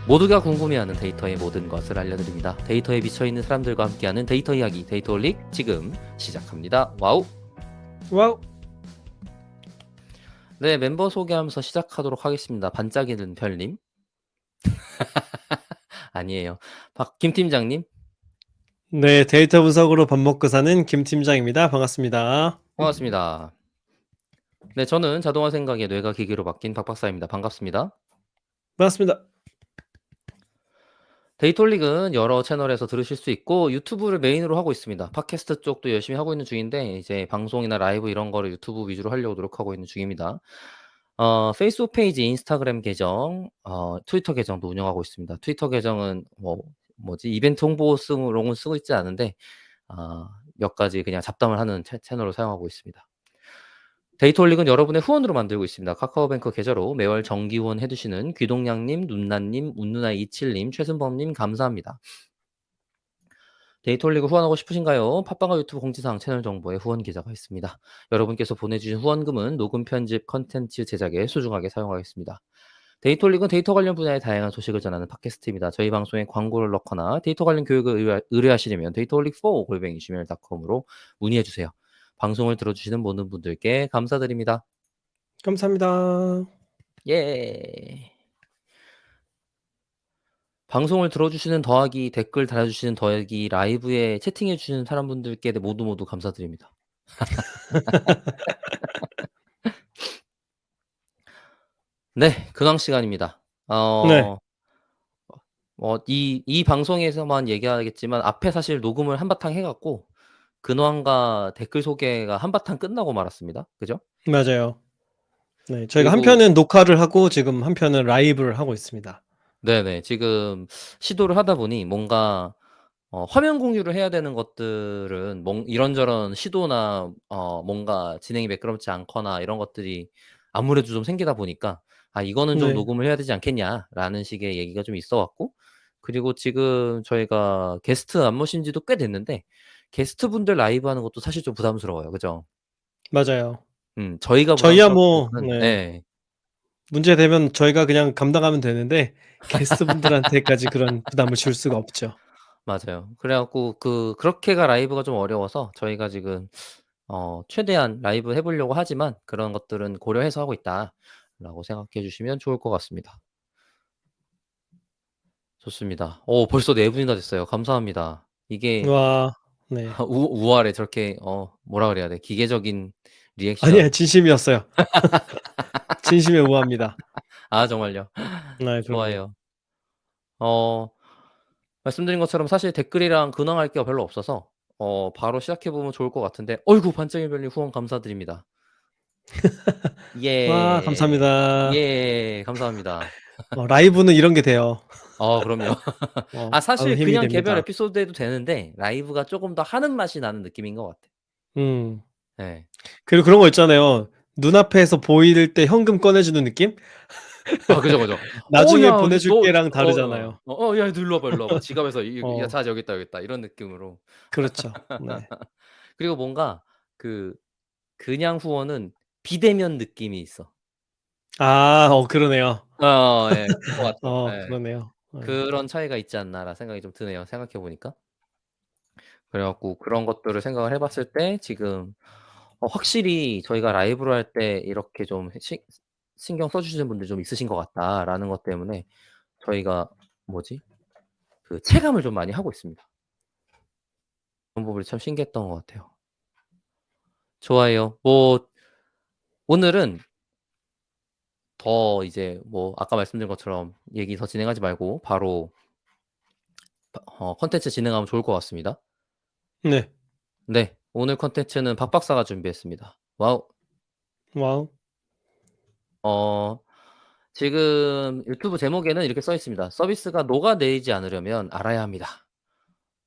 모두가 궁금해하는 데이터의 모든 것을 알려드립니다. 데이터에 미쳐있는 사람들과 함께하는 데이터 이야기, 데이터올릭 지금 시작합니다. 와우! 와우. 네, 멤버 소개하면서 시작하도록 하겠습니다. 반짝이는 별님. 아니에요. 김 팀장님. 네, 데이터 분석으로 밥 먹고 사는 김 팀장입니다. 반갑습니다. 반갑습니다. 네, 저는 자동화 생각에 뇌가 기계로 바뀐 박 박사입니다. 반갑습니다. 반갑습니다. 데이터올릭은 여러 채널에서 들으실 수 있고 유튜브를 메인으로 하고 있습니다. 팟캐스트 쪽도 열심히 하고 있는 중인데 이제 방송이나 라이브 이런 거를 유튜브 위주로 하려고 노력하고 있는 중입니다. 페이스북 페이지, 인스타그램 계정, 트위터 계정도 운영하고 있습니다. 트위터 계정은 이벤트 홍보용으로 쓰고 있지 않은데 몇 가지 그냥 잡담을 하는 채널로 사용하고 있습니다. 데이터올릭은 여러분의 후원으로 만들고 있습니다. 카카오뱅크 계좌로 매월 정기 후원 해주시는 귀동양님, 눈나님, 운누나27님, 최순범님 감사합니다. 데이터올릭을 후원하고 싶으신가요? 팟빵과 유튜브 공지사항 채널 정보에 후원 계좌가 있습니다. 여러분께서 보내주신 후원금은 녹음 편집 컨텐츠 제작에 소중하게 사용하겠습니다. 데이터올릭은 데이터 관련 분야의 다양한 소식을 전하는 팟캐스트입니다. 저희 방송에 광고를 넣거나 데이터 관련 교육을 의뢰하시려면 데이터올릭4@gmail.com으로 문의해주세요. 방송을 들어주시는 모든 분들께 감사드립니다. 감사합니다. 예. 방송을 들어주시는 더하기 댓글 달아주시는 더하기 라이브에 채팅해주시는 사람분들께 모두 감사드립니다. 네, 근황 시간입니다. 네. 이 방송에서만 얘기하겠지만 앞에 사실 녹음을 한바탕 해갖고 근황과 댓글 소개가 한바탕 끝나고 말았습니다. 그죠? 맞아요. 네, 저희가 한 그리고 편은 녹화를 하고 지금 한 편은 라이브를 하고 있습니다. 네네, 지금 시도를 하다 보니 뭔가 화면 공유를 해야 되는 것들은 이런저런 시도나 뭔가 진행이 매끄럽지 않거나 이런 것들이 아무래도 좀 생기다 보니까 이거는 좀 네. 녹음을 해야 되지 않겠냐라는 식의 얘기가 좀 있어 왔고, 그리고 지금 저희가 게스트 안 모신 지도 꽤 됐는데 게스트분들 라이브 하는 것도 사실 좀 부담스러워요. 그죠? 맞아요. 저희가 저희야 뭐 부담스럽다기보다는 네. 예. 문제 되면 저희가 그냥 감당하면 되는데 게스트분들한테까지 그런 부담을 줄 수가 없죠. 맞아요. 그래 갖고 그렇게가 라이브가 좀 어려워서 저희가 지금 최대한 라이브 해 보려고 하지만 그런 것들은 고려해서 하고 있다라고 생각해 주시면 좋을 것 같습니다. 좋습니다. 벌써 4 분이나 됐어요. 감사합니다. 이게 와. 네. 우아래 저렇게 뭐라 그래야 돼? 기계적인 리액션. 아니에요. 진심이었어요. 진심에 우아합니다. 정말요? 네, 그럼요. 좋아요. 말씀드린 것처럼 사실 댓글이랑 근황할 게 별로 없어서 바로 시작해 보면 좋을 것 같은데, 어이구 반짝이 별님 후원 감사드립니다. 와, 예. 감사합니다. 예. 감사합니다. 라이브는 이런 게 돼요. 그럼요. 바로 사실 힘이 그냥 개별 됩니다. 에피소드 해도 되는데 라이브가 쪼금 더 하는 맛이 나는 느낌인 것 같아요. 음. 예. 그리고 그런 거 있잖아요. 눈앞에서 보일 때 현금 꺼내 주는 느낌? 그죠, 그죠. 나중에 야 보내 너 줄게랑 다르잖아요. 야 너 일로 와봐, 일로 와봐. 지갑에서 야 어 자 여기 있다, 여기 있다. 이런 느낌으로. 그렇죠. 네. 그리고 뭔가 그냥 후원은 비대면 느낌이 있어. 그러네요. 예. 그거 같죠. 예. 그러네요. 예. 그런 차이가 있지 않나라는 생각이 좀 드네요, 생각해 보니까. 그래 갖고 그런 것들을 생각을 해 봤을 때 지금 확실히 저희가 라이브로 할 때 이렇게 좀 신경 써 주시는 분들이 좀 있으신 것 같다라는 것 때문에 저희가 체감을 좀 많이 하고 있습니다. 그런 부분이 참 신기했던 것 같아요. 좋아요. 오늘은 더 이제 아까 말씀드린 것처럼 얘기 더 진행하지 말고 바로 콘텐츠 진행하면 좋을 것 같습니다. 네. 네. 오늘 콘텐츠는 박 박사가 준비했습니다. 와우. 와우. 지금 유튜브 제목에는 이렇게 써 있습니다. "서비스가 녹아내리지 않으려면 알아야 합니다."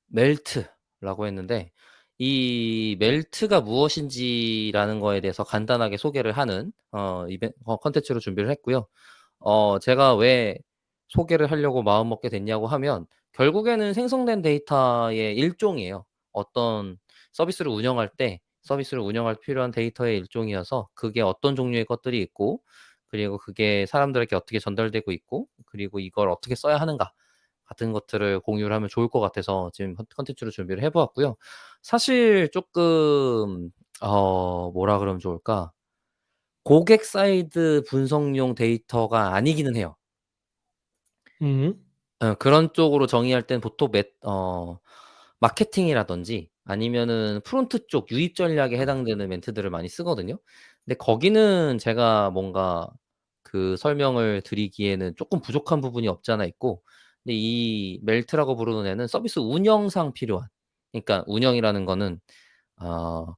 멜트라고 했는데, 이 멜트가 무엇인지라는 거에 대해서 간단하게 소개를 하는 콘텐츠로 준비를 했고요. 제가 왜 소개를 하려고 마음먹게 됐냐고 하면 결국에는 생성된 데이터의 일종이에요. 어떤 서비스를 운영할 필요한 데이터의 일종이어서 그게 어떤 종류의 것들이 있고 그리고 그게 사람들에게 어떻게 전달되고 있고 그리고 이걸 어떻게 써야 하는가 같은 것들을 공유를 하면 좋을 것 같아서 지금 컨텐츠로 준비를 해 보았고요. 사실 쪼끔 뭐라 그러면 좋을까? 고객 사이드 분석용 데이터가 아니기는 해요. 음. 그런 쪽으로 정의할 땐 보통 마케팅이라든지 아니면은 프론트 쪽 유입 전략에 해당되는 멘트들을 많이 쓰거든요. 근데 거기는 제가 뭔가 그 설명을 드리기에는 쪼끔 부족한 부분이 없지 않아 있고 근데 이 멜트라고 부르는 애는 서비스 운영상 필요한 그러니까 운영이라는 거는 어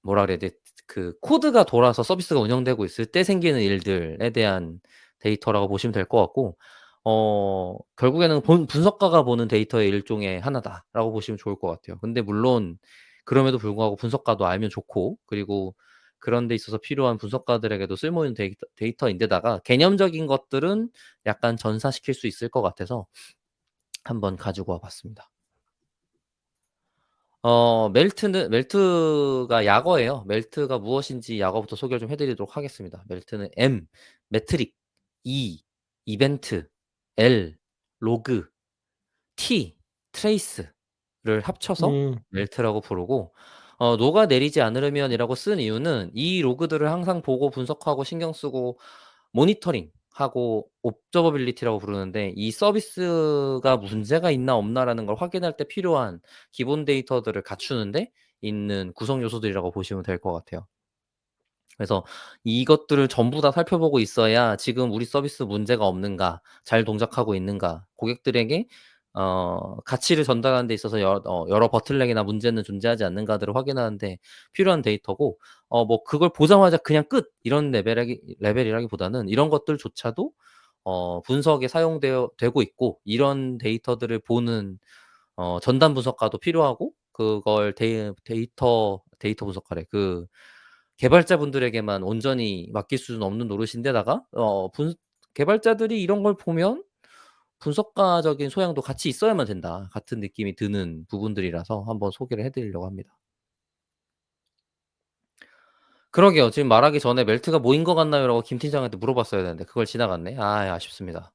뭐라 그래야 돼? 그 코드가 돌아서 서비스가 운영되고 있을 때 생기는 일들에 대한 데이터라고 보시면 될 것 같고 결국에는 분석가가 보는 데이터의 일종의 하나다라고 보시면 좋을 것 같아요. 근데 물론 그럼에도 불구하고 분석가도 알면 좋고 그리고 그런 데 있어서 필요한 분석가들에게도 쓸모 있는 데이터인데다가 개념적인 것들은 약간 전사시킬 수 있을 것 같아서 한번 가지고 와 봤습니다. 멜트가 약어예요. 멜트가 무엇인지 약어부터 소개를 좀 해 드리도록 하겠습니다. 멜트는 M 메트릭, E 이벤트, L 로그, T 트레이스를 합쳐서 음. 멜트라고 부르고 녹아내리지 않으려면이라고 쓴 이유는 이 로그들을 항상 보고 분석하고 신경 쓰고 모니터링하고 옵저버빌리티라고 부르는데 이 서비스가 문제가 있나 없나라는 걸 확인할 때 필요한 기본 데이터들을 갖추는 데 있는 구성 요소들이라고 보시면 될 것 같아요. 그래서 이것들을 전부 다 살펴보고 있어야 지금 우리 서비스 문제가 없는가, 잘 동작하고 있는가, 고객들에게 가치를 전달하는 데 있어서 여러 버틀넥이나 문제는 존재하지 않는가들을 확인하는 데 필요한 데이터고 뭐 그걸 보자마자 그냥 끝 이런 레벨이라기보다는 이런 것들조차도 분석에 사용되어 되고 있고 이런 데이터들을 보는 전담 분석가도 필요하고 그걸 데이터 분석가래. 그 개발자분들에게만 온전히 맡길 수는 없는 노릇인데다가 분 개발자들이 이런 걸 보면 '분석가적인 소양도 같이 있어야만 된다.' 같은 느낌이 드는 부분들이라서 한번 소개를 해 드리려고 합니다. 그러게요. 지금 말하기 전에 "멜트가 뭐인 것 같나요?"라고 김 팀장한테 물어봤어야 되는데 그걸 지나갔네. 아 아쉽습니다.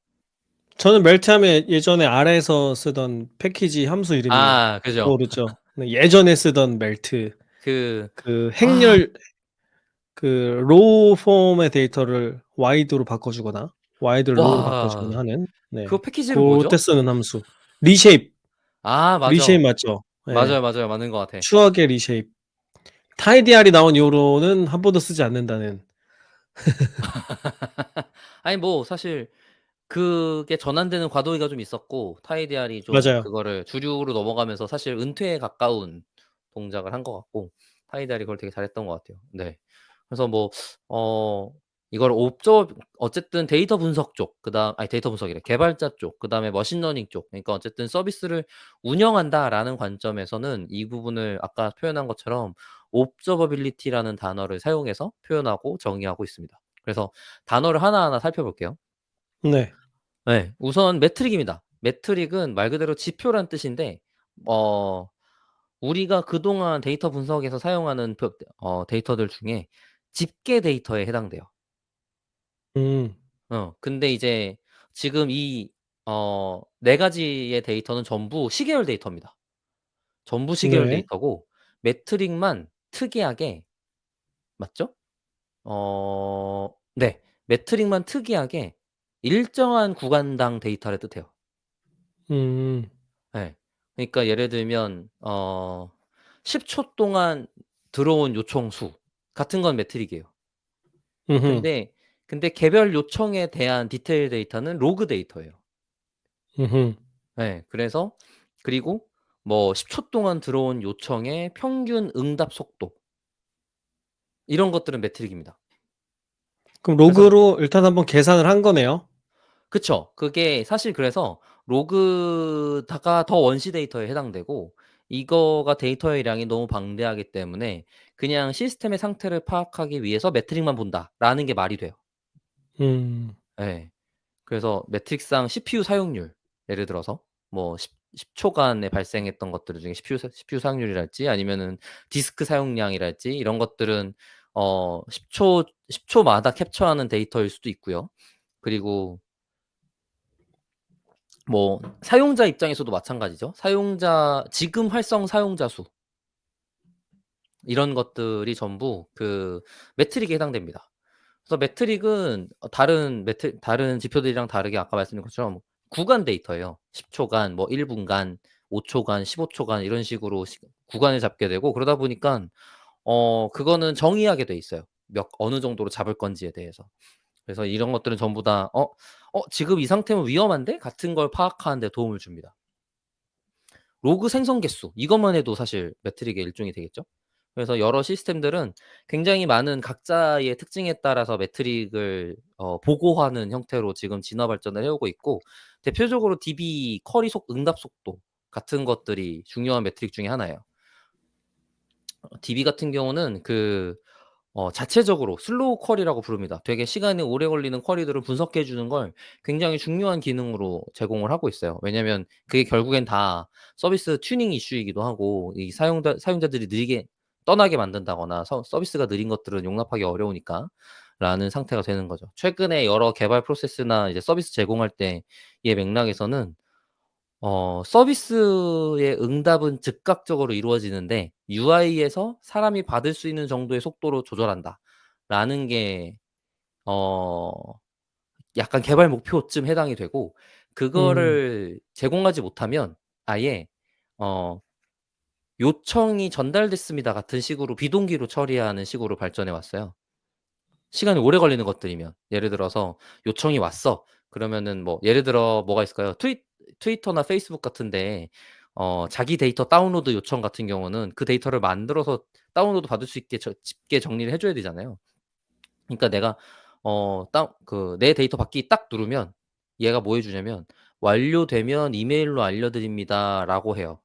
저는 멜트하면 예전에 R에서 쓰던 패키지 함수 이름이 아 그죠. 떠오르죠. 네, 예전에 쓰던 멜트. 그 그 아 행렬 그 로우 폼의 데이터를 와이드로 바꿔 주거나 와이드를 로우로 바꿔 주거나 와 하는, 그 네, 패키지 이름 고때 뭐죠? 쓰는 함수. 리쉐입. 아 리쉐입 맞아. 맞죠? 예. 맞아요, 맞아요. 맞는 것 같아. 추억의 리쉐입. 타이디알이 나온 이후로는 한 번도 쓰지 않는다는. 아니 뭐 사실 그게 전환되는 과도기가 좀 있었고 타이디알이 좀 맞아요. 그거를 주류로 넘어가면서 사실 은퇴에 가까운 동작을 한 것 같고 타이디알이 그걸 되게 잘했던 것 같아요. 네. 그래서 뭐 어 이걸 어쨌든 데이터 분석 쪽 데이터 분석이래. 개발자 쪽 그다음에 머신러닝 쪽 그러니까 어쨌든 '서비스를 운영한다.'라는 관점에서는 이 부분을 아까 표현한 것처럼 observability라는 단어를 사용해서 표현하고 정의하고 있습니다. 그래서 단어를 하나하나 살펴볼게요. 네. 네. 우선 매트릭입니다. 매트릭은 말 그대로 지표란 뜻인데 어 우리가 그동안 데이터 분석에서 사용하는 데이터들 중에 집계 데이터에 해당돼요. 음. 근데 이제 지금 이 4 가지의 데이터는 전부 시계열 데이터입니다. 전부 시계열 네. 데이터고 매트릭만 특이하게 맞죠? 네. 매트릭만 특이하게 일정한 구간당 데이터를 뜻해요. 음. 예. 그러니까 예를 들면 10초 동안 들어온 요청 수 같은 건 매트릭이에요. 음음. 근데 개별 요청에 대한 디테일 데이터는 로그 데이터예요. 음음. 예. 그래서 그리고 뭐 10초 동안 들어온 요청의 평균 응답 속도 이런 것들은 매트릭입니다. 그럼 그래서 로그로 일단 한번 계산을 한 거네요. 그쵸. 그게 사실 그래서 로그다가 더 원시 데이터에 해당되고 이거가 데이터의 양이 너무 방대하기 때문에 그냥 시스템의 상태를 파악하기 위해서 매트릭만 본다라는 게 말이 돼요. 음. 예. 그래서 매트릭스상 CPU 사용률, 예를 들어서 뭐 10 초간에 발생했던 것들 중에 CPU 사용률이랄지 아니면은 디스크 사용량이랄지 이런 것들은 10 초마다 캡처하는 데이터일 수도 있고요. 그리고 뭐 사용자 입장에서도 마찬가지죠. 지금 활성 사용자 수 이런 것들이 전부 그 매트릭에 해당됩니다. 그래서 매트릭은 다른 지표들이랑 다르게 아까 말씀드린 것처럼 구간 데이터예요. 10 초간, 뭐 1 분간, 5 초간, 15 초간 이런 식으로 구간을 잡게 되고 그러다 보니깐 그거는 정의하게 돼 있어요. 어느 정도로 잡을 건지에 대해서. 그래서 이런 것들은 전부 다 지금 이 상태면 위험한데?' 같은 걸 파악하는 데 도움을 줍니다. 로그 생성 개수 이것만 해도 사실 매트릭의 일종이 되겠죠. 그래서 여러 시스템들은 굉장히 많은 각자의 특징에 따라서 매트릭을 보고하는 형태로 지금 진화 발전을 해 오고 있고 대표적으로 DB 쿼리 응답 속도 같은 것들이 중요한 매트릭 중에 하나예요. DB 같은 경우는 자체적으로 슬로우 쿼리라고 부릅니다. 되게 시간이 오래 걸리는 쿼리들을 분석해 주는 걸 굉장히 중요한 기능으로 제공을 하고 있어요. 왜냐면 그게 결국엔 다 서비스 튜닝 이슈이기도 하고 이 사용자들이 느리게 떠나게 만든다거나 서비스가 느린 것들은 용납하기 어려우니까 라는 상태가 되는 거죠. 최근에 여러 개발 프로세스나 이제 서비스 제공할 때의 맥락에서는 서비스의 응답은 즉각적으로 이루어지는데 UI에서 사람이 받을 수 있는 정도의 속도로 조절한다라는 게 어 약간 개발 목표쯤 해당이 되고 음. 그거를 제공하지 못하면 아예 어 "요청이 전달됐습니다." 같은 식으로 비동기로 처리하는 식으로 발전해 왔어요. 시간이 오래 걸리는 것들이면. 예를 들어서 요청이 왔어. 그러면은 뭐 예를 들어 뭐가 있을까요? 트위터나 페이스북 같은 데 자기 데이터 다운로드 요청 같은 경우는 그 데이터를 만들어서 다운로드 받을 수 있게 집게 정리를 해 줘야 되잖아요. 그러니까 내가 내 데이터 받기 딱 누르면 얘가 뭐 해 주냐면 "완료되면 이메일로 알려드립니다."라고 해요.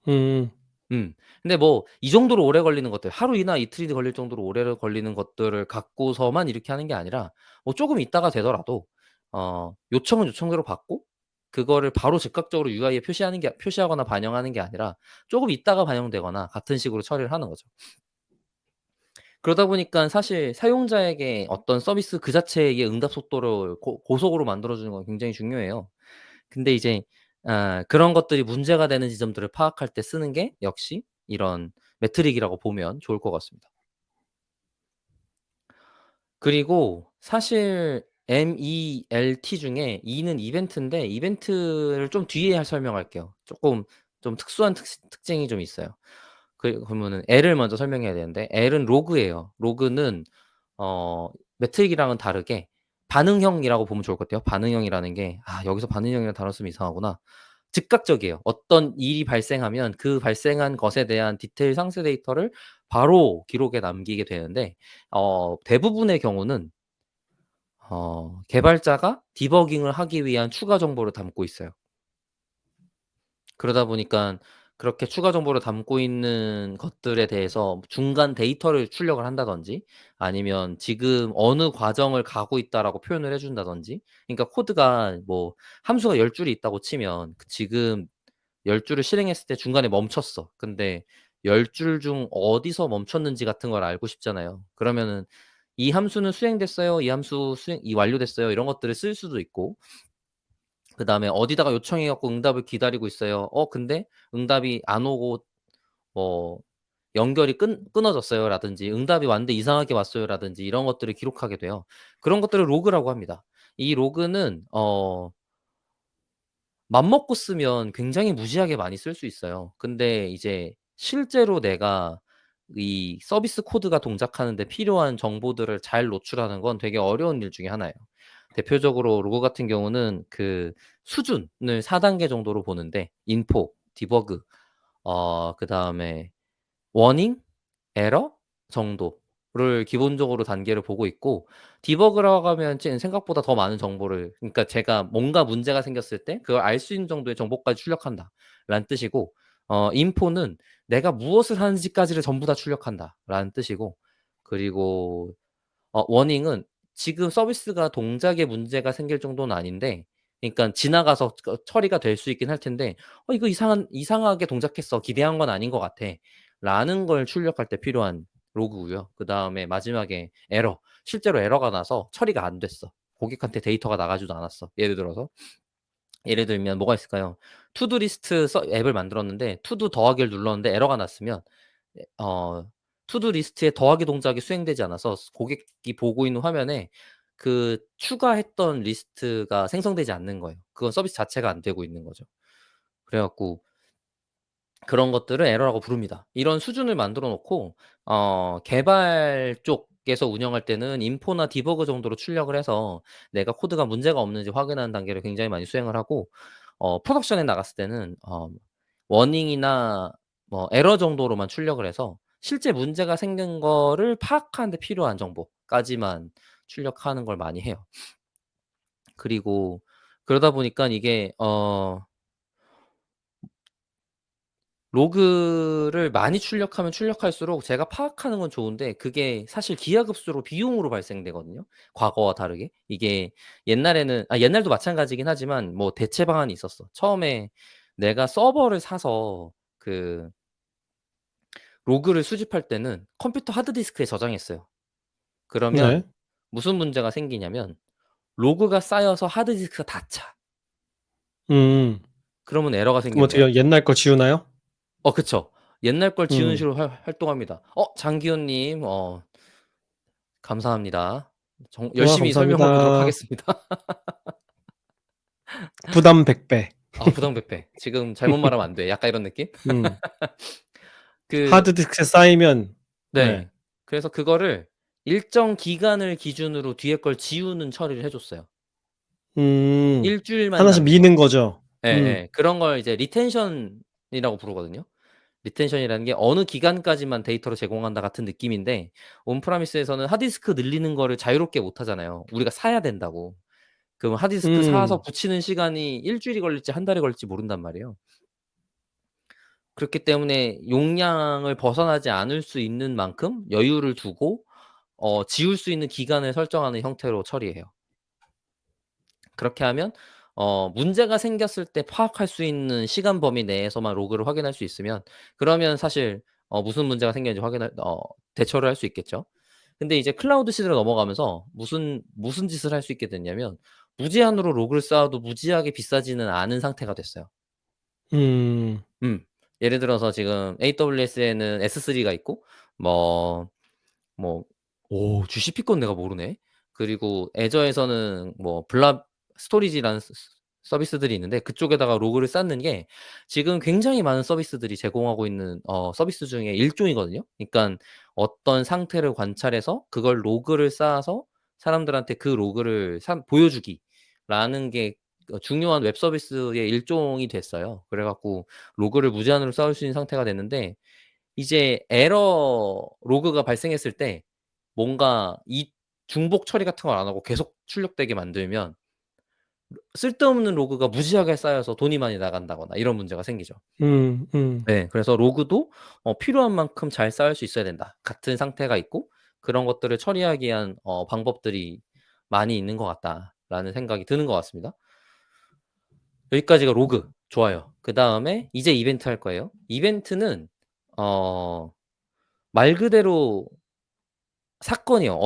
음. 음. 근데 뭐 이 정도로 오래 걸리는 것들 하루이나 이틀이 걸릴 정도로 오래 걸리는 것들을 갖고서만 이렇게 하는 게 아니라 뭐 쪼금 있다가 되더라도 요청은 요청대로 받고 그거를 바로 즉각적으로 UI에 표시하거나 반영하는 게 아니라 쪼금 있다가 반영되거나 같은 식으로 처리를 하는 거죠. 그러다 보니깐 사실 사용자에게 어떤 서비스 그 자체의 응답 속도를 고속으로 만들어 주는 건 굉장히 중요해요. 근데 이제 그런 것들이 문제가 되는 지점들을 파악할 때 쓰는 게 역시 이런 매트릭이라고 보면 좋을 것 같습니다. 그리고 사실 MELT 중에 E는 이벤트인데 이벤트를 좀 뒤에 설명할게요. 쪼끔 좀 특수한 특징이 좀 있어요. 그러면은 L을 먼저 설명해야 되는데 L은 로그예요. 로그는 어 매트릭이랑은 다르게 반응형이라고 보면 좋을 것 같아요. 반응형이라는 게 여기서 반응형이라는 단어 쓰면 이상하구나. 즉각적이에요. 어떤 일이 발생하면 그 발생한 것에 대한 디테일 상세 데이터를 바로 기록에 남기게 되는데 대부분의 경우는 개발자가 디버깅을 하기 위한 추가 정보를 담고 있어요. 그러다 보니깐 그렇게 추가 정보를 담고 있는 것들에 대해서 중간 데이터를 출력을 한다든지 아니면 "지금 어느 과정을 가고 있다."라고 표현을 해 준다든지 그러니까 코드가 뭐 함수가 10 줄이 있다고 치면 지금 10 줄을 실행했을 때 중간에 멈췄어. 근데 10줄 중 어디서 멈췄는지 같은 걸 알고 싶잖아요. 그러면은 "이 함수는 수행됐어요. 완료됐어요." 이런 것들을 쓸 수도 있고 그다음에 어디다가 요청해 갖고 응답을 기다리고 있어요. 근데 응답이 안 오고 뭐 연결이 끊어졌어요라든지 응답이 왔는데 이상하게 왔어요라든지 이런 것들을 기록하게 돼요. 그런 것들을 로그라고 합니다. 이 로그는 맘먹고 쓰면 굉장히 무지하게 많이 쓸 수 있어요. 근데 이제 실제로 내가 이 서비스 코드가 동작하는 데 필요한 정보들을 잘 노출하는 건 되게 어려운 일 중에 하나예요. 대표적으로 로그 같은 경우는 그 수준을 4 단계 정도로 보는데 인포, 디버그 그다음에 워닝, 에러 정도를 기본적으로 단계를 보고 있고 디버그라고 하면 생각보다 더 많은 정보를 그러니까 제가 뭔가 문제가 생겼을 때 그걸 알 수 있는 정도의 정보까지 출력한다라는 뜻이고 인포는 내가 무엇을 하는지까지를 전부 다 출력한다라는 뜻이고 그리고 워닝은 지금 서비스가 동작에 문제가 생길 정도는 아닌데, 그러니까 지나가서 처리가 될 수 있긴 할 텐데, 이거 이상하게 동작했어. 기대한 건 아닌 것 같아. 라는 걸 출력할 때 필요한 로그고요. 그 다음에 마지막에 에러. 실제로 에러가 나서 처리가 안 됐어. 고객한테 데이터가 나가지도 않았어. 예를 들면 뭐가 있을까요? 투두리스트 앱을 만들었는데 투두 더하기를 눌렀는데 에러가 났으면 투두리스트에 더하기 동작이 수행되지 않아서 고객이 보고 있는 화면에 그 추가했던 리스트가 생성되지 않는 거예요. 그건 서비스 자체가 안 되고 있는 거죠. 그래 갖고 그런 것들을 에러라고 부릅니다. 이런 수준을 만들어 놓고 개발 쪽에서 운영할 때는 인포나 디버그 정도로 출력을 해서 내가 코드가 문제가 없는지 확인하는 단계를 굉장히 많이 수행을 하고 프로덕션에 나갔을 때는 워닝이나 뭐 에러 정도로만 출력을 해서 실제 문제가 생긴 거를 파악하는 데 필요한 정보까지만 출력하는 걸 많이 해요. 그리고 그러다 보니까 이게 로그를 많이 출력하면 출력할수록 제가 파악하는 건 좋은데 그게 사실 기하급수로 비용으로 발생되거든요. 과거와 다르게. 이게 옛날도 마찬가지긴 하지만 뭐 대체 방안이 있었어. 처음에 내가 서버를 사서 그 로그를 수집할 때는 컴퓨터 하드디스크에 저장했어요. 그러면 네. 무슨 문제가 생기냐면 로그가 쌓여서 하드디스크가 다 차. 음. 그러면 에러가 그럼 생기는 거야. 어떻게 옛날 거 지우나요? 그쵸. 옛날 걸 지우는 음. 식으로 활동합니다. 장기현 님 감사합니다. 우와 열심히 설명해 보도록 감사합니다. 하겠습니다. 부담 100배. 부당 백배. 지금 잘못 말하면 안 돼. 약간 이런 느낌? 음. 그 하드디스크에 쌓이면 네. 네. 그래서 그거를 일정 기간을 기준으로 뒤에 걸 지우는 처리를 해 줬어요. 음. 일 주일만 하나씩 남기고. 미는 거죠. 예예. 그런 걸 이제 리텐션이라고 부르거든요. 리텐션이라는 게 어느 기간까지만 데이터를 제공한다 같은 느낌인데 온프라미스에서는 하드디스크 늘리는 거를 자유롭게 못 하잖아요. 우리가 사야 된다고. 그럼 하드디스크 사서 음. 붙이는 시간이 일 주일이 걸릴지 한 달이 걸릴지 모른단 말이에요. 그렇기 때문에 용량을 벗어나지 않을 수 있는 만큼 여유를 두고 지울 수 있는 기간을 설정하는 형태로 처리해요. 그렇게 하면 문제가 생겼을 때 파악할 수 있는 시간 범위 내에서만 로그를 확인할 수 있으면 그러면 사실 무슨 문제가 생겼는지 대처를 할 수 있겠죠. 근데 이제 클라우드 시대로 넘어가면서 무슨 짓을 할 수 있게 됐냐면 무제한으로 로그를 쌓아도 무지하게 비싸지는 않은 상태가 됐어요. 음. 예를 들어서 지금 AWS에는 S3가 있고 뭐 뭐 GCP 건 내가 모르네. 그리고 애저에서는 뭐 블랍 스토리지라는 서비스들이 있는데 그쪽에다가 로그를 쌓는 게 지금 굉장히 많은 서비스들이 제공하고 있는 서비스 중에 일종이거든요. 그러니깐 어떤 상태를 관찰해서 그걸 로그를 쌓아서 사람들한테 그 로그를 보여주기라는 게 중요한 웹 서비스의 일종이 됐어요. 그래 갖고 로그를 무제한으로 쌓을 수 있는 상태가 됐는데 이제 에러 로그가 발생했을 때 뭔가 이 중복 처리 같은 걸 안 하고 계속 출력되게 만들면 쓸데없는 로그가 무지하게 쌓여서 돈이 많이 나간다거나 이런 문제가 생기죠. 음. 음. 네. 그래서 로그도 필요한 만큼 잘 쌓을 수 있어야 된다. 같은 상태가 있고 그런 것들을 처리하기 위한 방법들이 많이 있는 것 같다라는 생각이 드는 것 같습니다. 여기까지가 로그. 좋아요. 그다음에 이제 이벤트 할 거예요. 이벤트는 말 그대로 사건이요.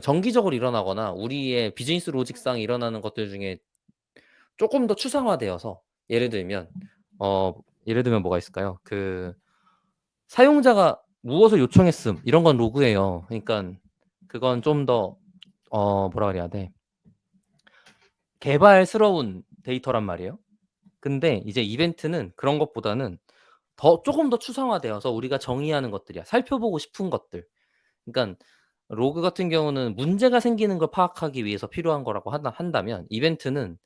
정기적으로 일어나거나 우리의 비즈니스 로직상 일어나는 것들 중에 쪼끔 더 추상화되어서 예를 들면 어 뭐가 있을까요? 사용자가 무엇을 요청했음 이런 건 로그예요. 그러니깐 그건 좀 더 뭐라 그래야 돼? 개발스러운 데이터란 말이에요. 근데 이제 이벤트는 그런 것보다는 쪼금 더 추상화되어서 우리가 정의하는 것들이야. 살펴보고 싶은 것들. 그러니깐 로그 같은 경우는 문제가 생기는 걸 파악하기 위해서 필요한 거라고 한다면 이벤트는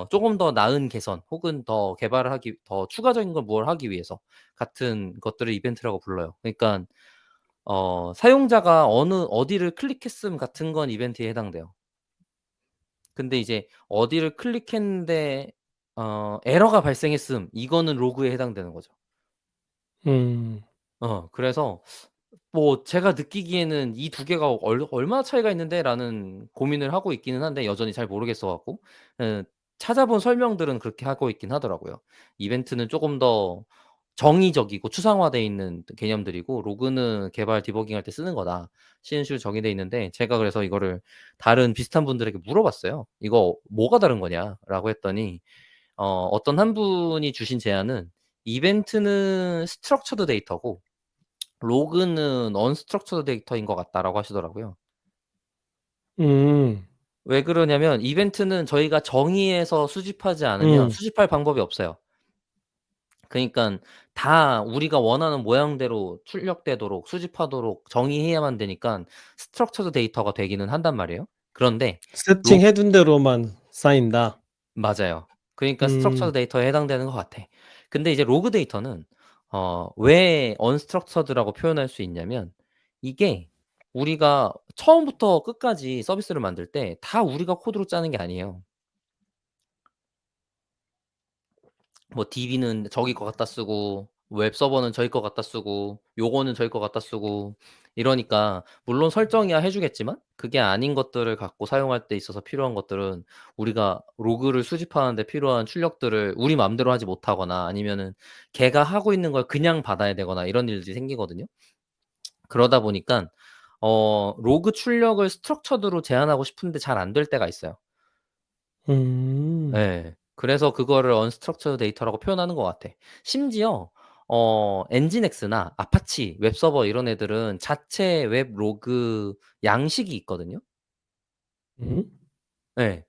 쪼금 더 나은 개선 혹은 더 추가적인 걸 뭘 하기 위해서 같은 것들을 이벤트라고 불러요. 그러니깐 사용자가 어디를 클릭했음 같은 건 이벤트에 해당돼요. 근데 이제 어디를 클릭했는데 에러가 발생했음 이거는 로그에 해당되는 거죠. 음. 그래서 뭐 제가 느끼기에는 '이 두 개가 얼마나 차이가 있는데?'라는 고민을 하고 있기는 한데 여전히 잘 모르겠어 갖고 예 찾아본 설명들은 그렇게 하고 있긴 하더라고요. 이벤트는 쪼금 더 정의적이고 추상화되어 있는 개념들이고 로그는 개발 디버깅할 때 쓰는 거다. 쉬운 식으로 정의되어 있는데 제가 그래서 이거를 다른 비슷한 분들에게 물어봤어요. "이거 뭐가 다른 거냐?"라고 했더니 어떤 한 분이 주신 제안은 "이벤트는 스트럭처드 데이터고 로그는 언스트럭처드 데이터인 것 같다."라고 하시더라고요. 음. 왜 그러냐면 이벤트는 저희가 정의해서 수집하지 않으면 음. 수집할 방법이 없어요. 그러니깐 다 우리가 원하는 모양대로 출력되도록 수집하도록 정의해야만 되니깐 스트럭처드 데이터가 되기는 한단 말이에요. 그런데 로 세팅해 둔 대로만 쌓인다. 맞아요. 그러니까 스트럭처드 음. 데이터에 해당되는 것 같아. 근데 이제 로그 데이터는 왜 언스트럭처드라고 표현할 수 있냐면 이게 우리가 처음부터 끝까지 서비스를 만들 때 다 우리가 코드로 짜는 게 아니에요. 뭐 DB는 저기 거 갖다 쓰고 웹 서버는 저희 거 갖다 쓰고 요거는 저희 거 갖다 쓰고 이러니까 물론 설정이야 해 주겠지만 그게 아닌 것들을 갖고 사용할 때 있어서 필요한 것들은 우리가 로그를 수집하는 데 필요한 출력들을 우리 맘대로 하지 못하거나 아니면은 걔가 하고 있는 걸 그냥 받아야 되거나 이런 일들이 생기거든요. 그러다 보니깐 로그 출력을 스트럭처드로 제한하고 싶은데 잘 안 될 때가 있어요. 음. 예. 그래서 그거를 언스트럭처드 데이터라고 표현하는 것 같아. 심지어 엔진엑스나 아파치 웹서버 이런 애들은 자체 웹 로그 양식이 있거든요. 음. 예.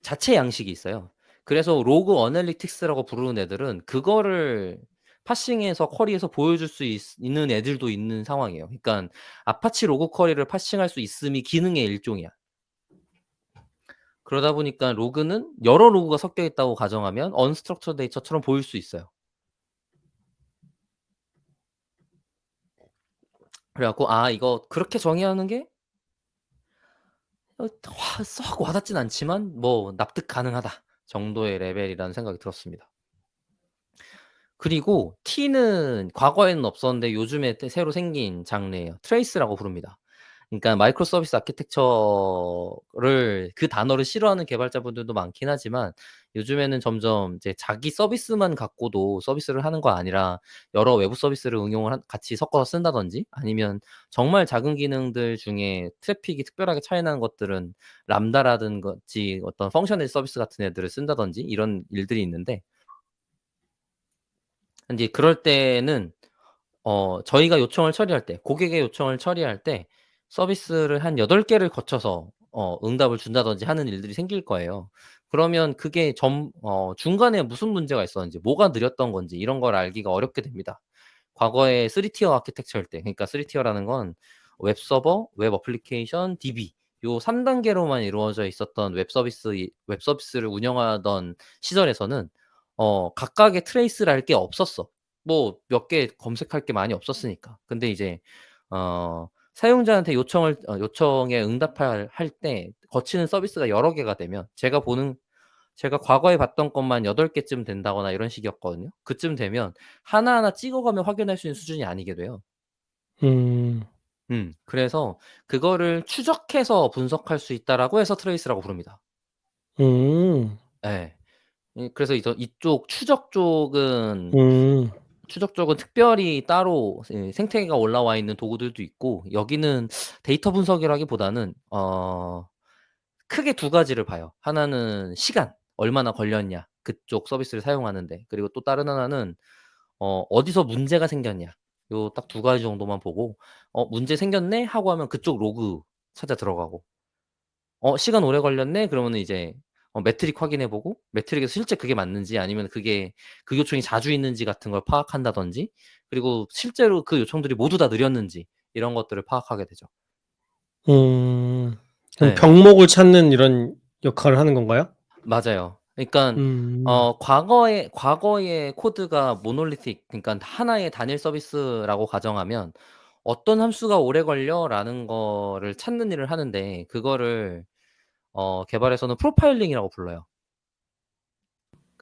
자체 양식이 있어요. 그래서 로그 어널리틱스라고 부르는 애들은 그거를 파싱해서 쿼리해서 보여줄 수 있는 애들도 있는 상황이에요. 그러니깐 아파치 로그 쿼리를 파싱할 수 있음이 기능의 일종이야. 그러다 보니까 로그는 여러 로그가 섞여 있다고 가정하면 언스트럭처드 데이터처럼 보일 수 있어요. 그래 갖고 '아 이거 그렇게 정의하는 게 썩 와닿진 않지만 뭐 납득 가능하다.' 정도의 레벨이라는 생각이 들었습니다. 그리고 T는 과거에는 없었는데 요즘에 새로 생긴 장르예요. 트레이스라고 부릅니다. 그러니까 마이크로 서비스 아키텍처를 그 단어를 싫어하는 개발자분들도 많긴 하지만 요즘에는 점점 이제 자기 서비스만 갖고도 서비스를 하는 거 아니라 여러 외부 서비스를 응용을 같이 섞어서 쓴다든지 아니면 정말 작은 기능들 중에 트래픽이 특별하게 차이 나는 것들은 람다라든지 어떤 펑셔널 서비스 같은 애들을 쓴다든지 이런 일들이 있는데 인제 그럴 때는 저희가 요청을 처리할 때 고객의 요청을 처리할 때 서비스를 한 8 개를 거쳐서 응답을 준다든지 하는 일들이 생길 거예요. 그러면 그게 중간에 무슨 문제가 있었는지 뭐가 느렸던 건지 이런 걸 알기가 어렵게 됩니다. 과거에 3 티어 아키텍처일 때 그러니까 3 티어라는 건 웹 서버, 웹 애플리케이션, DB 요 3 단계로만 이루어져 있었던 웹 서비스를 운영하던 시절에서는 각각의 트레이스랄 게 없었어. 뭐 몇 개 검색할 게 많이 없었으니까. 근데 이제 사용자한테 요청에 응답할 때 거치는 서비스가 여러 개가 되면 제가 과거에 봤던 것만 8 개쯤 된다거나 이런 식이었거든요. 그쯤 되면 하나하나 찍어 가며 확인할 수 있는 수준이 아니게 돼요. 음. 그래서 그거를 "추적해서 분석할 수 있다."라고 해서 트레이스라고 부릅니다. 음. 예. 그래서 이쪽 음. 추적 쪽은 특별히 따로 생태계가 올라와 있는 도구들도 있고 여기는 데이터 분석이라기보다는 크게 두 가지를 봐요. 하나는 시간, 얼마나 걸렸냐 그쪽 서비스를 사용하는 데. 그리고 또 다른 하나는 어디서 문제가 생겼냐. 요 딱 두 가지 정도만 보고 '문제 생겼네.' 하고 하면 그쪽 로그 찾아 들어가고 '시간 오래 걸렸네.' 그러면은 이제 매트릭 확인해 보고 매트릭에서 실제 그게 맞는지 아니면 그게 그 요청이 자주 있는지 같은 걸 파악한다든지 그리고 실제로 그 요청들이 모두 다 느렸는지 이런 것들을 파악하게 되죠. 음. 그럼 예. 병목을 찾는 이런 역할을 하는 건가요? 맞아요. 그러니깐 음. 과거의 코드가 모놀리틱 그러니깐 하나의 단일 서비스라고 가정하면 '어떤 함수가 오래 걸려?'라는 거를 찾는 일을 하는데 그거를 개발에서는 프로파일링이라고 불러요.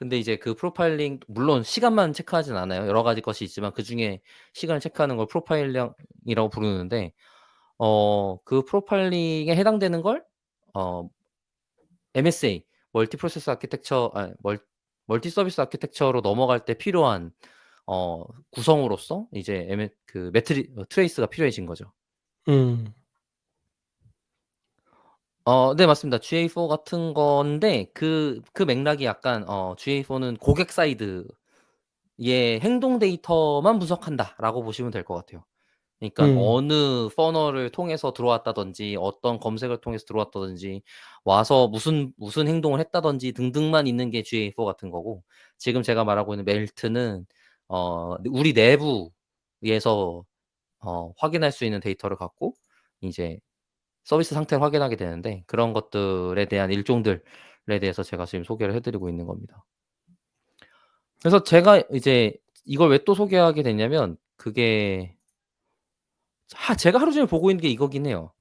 근데 이제 그 프로파일링 물론 시간만 체크하진 않아요. 여러 가지 것이 있지만 그중에 시간을 체크하는 걸 프로파일링이라고 부르는데 그 프로파일링에 해당되는 걸 어 MSA 멀티 프로세스 아키텍처 멀티 서비스 아키텍처로 넘어갈 때 필요한 구성으로서 이제 그 트레이스가 필요해진 거죠. 음. 네 맞습니다. GA4 같은 건데 그 맥락이 약간 GA4는 고객 사이드의 행동 데이터만 분석한다라고 보시면 될 것 같아요. 그러니깐 음. 어느 퍼널을 통해서 들어왔다든지 어떤 검색을 통해서 들어왔다든지 와서 무슨 행동을 했다든지 등등만 있는 게 GA4 같은 거고 지금 제가 말하고 있는 멜트는 우리 내부에서 확인할 수 있는 데이터를 갖고 이제 서비스 상태를 확인하게 되는데 그런 것들에 대한 일종들에 대해서 제가 지금 소개를 해 드리고 있는 겁니다. 그래서 제가 이제 이걸 왜 또 소개하게 됐냐면 그게 제가 하루 종일 보고 있는 게 이거긴 해요.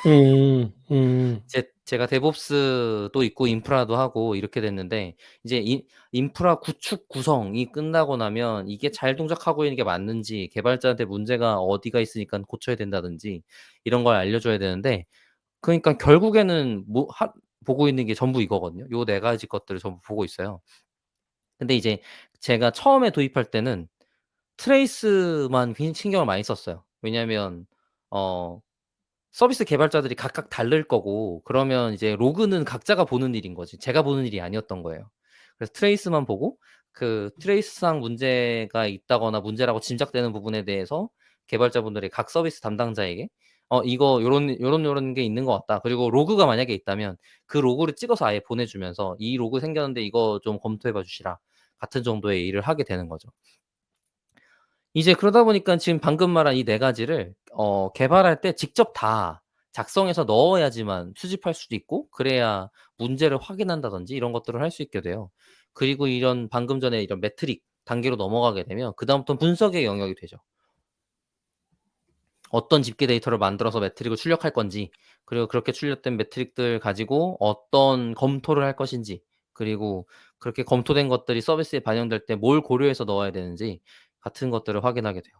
음. 음. 제가 데브옵스도 있고 인프라도 하고 이렇게 됐는데 이제 인프라 구축 구성이 끝나고 나면 이게 잘 동작하고 있는 게 맞는지 개발자한테 문제가 어디가 있으니까 고쳐야 된다든지 이런 걸 알려줘야 되는데 그러니까 결국에는 보고 있는 게 전부 이거거든요. 요 네 가지 것들을 전부 보고 있어요. 근데 이제 제가 처음에 도입할 때는 트레이스만 신경을 많이 썼어요. 왜냐하면 어 서비스 개발자들이 각각 다를 거고 그러면 이제 로그는 각자가 보는 일인 거지 제가 보는 일이 아니었던 거예요. 그래서 트레이스만 보고 그 트레이스상 문제가 있다거나 문제라고 짐작되는 부분에 대해서 개발자분들이 각 서비스 담당자에게 이거 요런 게 있는 것 같다. 그리고 로그가 만약에 있다면 그 로그를 찍어서 아예 보내주면서 "이 로그 생겼는데 이거 좀 검토해 봐 주시라." 같은 정도의 일을 하게 되는 거죠. 이제 그러다 보니깐 지금 방금 말한 이 네 가지를 개발할 때 직접 다 작성해서 넣어야지만 수집할 수도 있고 그래야 문제를 확인한다든지 이런 것들을 할 수 있게 돼요. 그리고 이런 방금 전에 이런 메트릭 단계로 넘어가게 되면 그다음부터는 분석의 영역이 되죠. 어떤 집계 데이터를 만들어서 매트릭을 출력할 건지 그리고 그렇게 출력된 매트릭들 가지고 어떤 검토를 할 것인지 그리고 그렇게 검토된 것들이 서비스에 반영될 때 뭘 고려해서 넣어야 되는지 같은 것들을 확인하게 돼요.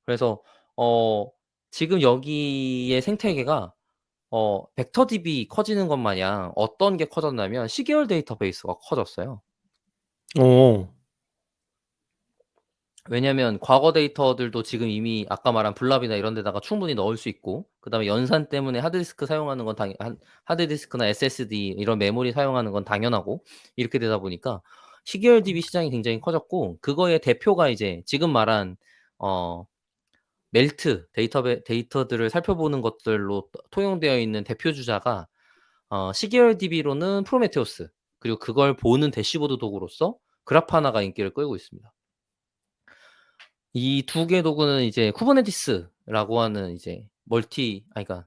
그래서 어 지금 여기의 생태계가 벡터DB 커지는 것 마냥 어떤 게 커졌냐면 시계열 데이터베이스가 커졌어요. 어. 왜냐면 과거 데이터들도 지금 이미 아까 말한 블랍이나 이런 데다가 충분히 넣을 수 있고 그다음에 연산 때문에 하드디스크 사용하는 건 하드디스크나 SSD 이런 메모리 사용하는 건 당연하고 이렇게 되다 보니까 시계열 DB 시장이 굉장히 커졌고 그거의 대표가 이제 지금 말한 어 멜트 데이터들을 살펴보는 것들로 통용되어 있는 대표 주자가 시계열 DB로는 프로메테우스 그리고 그걸 보는 대시보드 도구로서 그라파나가 인기를 끌고 있습니다. 이 두 개 도구는 이제 쿠버네티스라고 하는 이제 그러니까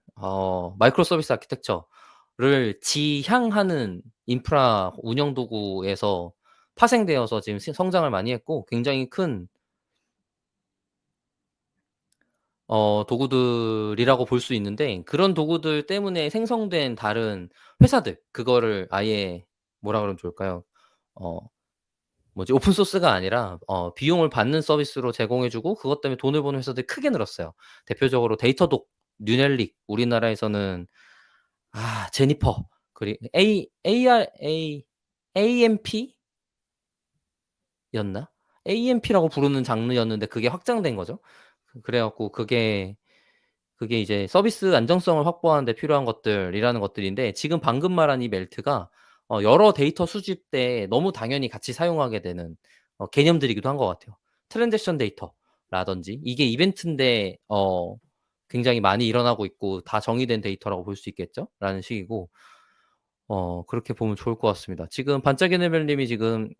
마이크로 서비스 아키텍처를 지향하는 인프라 운영 도구에서 파생되어서 지금 성장을 많이 했고 굉장히 큰 도구들이라고 볼 수 있는데 그런 도구들 때문에 생성된 다른 회사들 그거를 아예 뭐라 그러면 좋을까요? 어 오픈 소스가 아니라 비용을 받는 서비스로 제공해 주고 그것 때문에 돈을 버는 회사들이 크게 늘었어요. 대표적으로 데이터독, 뉴렐릭 우리나라에서는 제니퍼 AMP 였나? AMP라고 부르는 장르였는데 그게 확장된 거죠. 그래 갖고 그게 이제 서비스 안정성을 확보하는 데 필요한 것들이라는 것들인데 지금 방금 말한 이 멜트가 여러 데이터 수집 때 너무 당연히 같이 사용하게 되는 개념들이기도 한 것 같아요. 트랜잭션 데이터라든지 이게 이벤트인데 굉장히 많이 일어나고 있고 다 정의된 데이터라고 볼 수 있겠죠? 라는 식이고 그렇게 보면 좋을 것 같습니다. 지금 반짝이는 별 님이 지금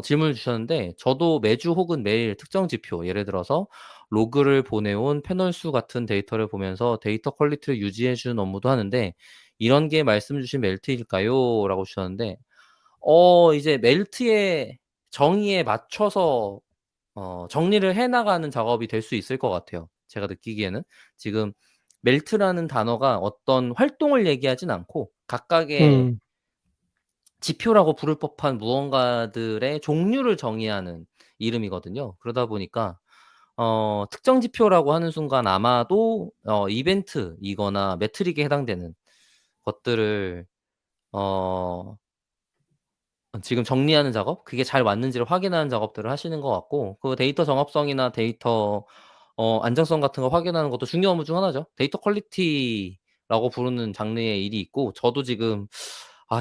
질문을 주셨는데 저도 매주 혹은 매일 특정 지표 예를 들어서 로그를 보내온 패널 수 같은 데이터를 보면서 데이터 퀄리티를 유지해 주는 업무도 하는데 "이런 게 말씀 주신 멜트일까요?" 라고 주셨는데 이제 멜트의 정의에 맞춰서 정리를 해 나가는 작업이 될 수 있을 것 같아요. 제가 느끼기에는. 지금 멜트라는 단어가 어떤 활동을 얘기하진 않고 각각의 음. 지표라고 부를 법한 무언가들의 종류를 정의하는 이름이거든요. 그러다 보니까 특정 지표라고 하는 순간 아마도 이벤트이거나 매트릭에 해당되는 것들을 어 지금 정리하는 작업, 그게 잘 맞는지를 확인하는 작업들을 하시는 것 같고, 그 데이터 정합성이나 데이터 안정성 같은 거 확인하는 것도 중요한 업무 중 하나죠. 데이터 퀄리티라고 부르는 장르의 일이 있고, 저도 지금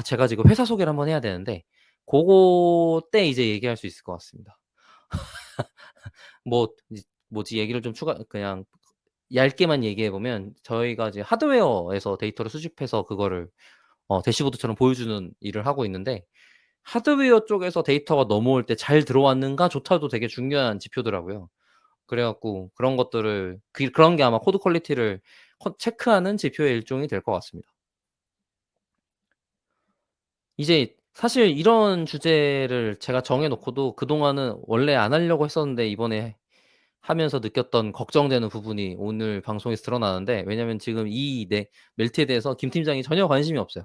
제가 지금 회사 소개를 한번 해야 되는데 고거 때 이제 얘기할 수 있을 것 같습니다. 뭐 뭐지 얘기를 좀 그냥 얇게만 얘기해 보면, 저희가 이제 하드웨어에서 데이터를 수집해서 그거를 대시보드처럼 보여주는 일을 하고 있는데, 하드웨어 쪽에서 데이터가 넘어올 때 잘 들어왔는가조차도 되게 중요한 지표더라고요. 그래 갖고 그런 것들을 그런 게 아마 코드 퀄리티를 체크하는 지표의 일종이 될 것 같습니다. 이제 사실 이런 주제를 제가 정해 놓고도 그동안은 원래 안 하려고 했었는데, 이번에 하면서 느꼈던 걱정되는 부분이 오늘 방송에서 드러나는데, 왜냐면 지금 멜트에 대해서 김 팀장이 전혀 관심이 없어요.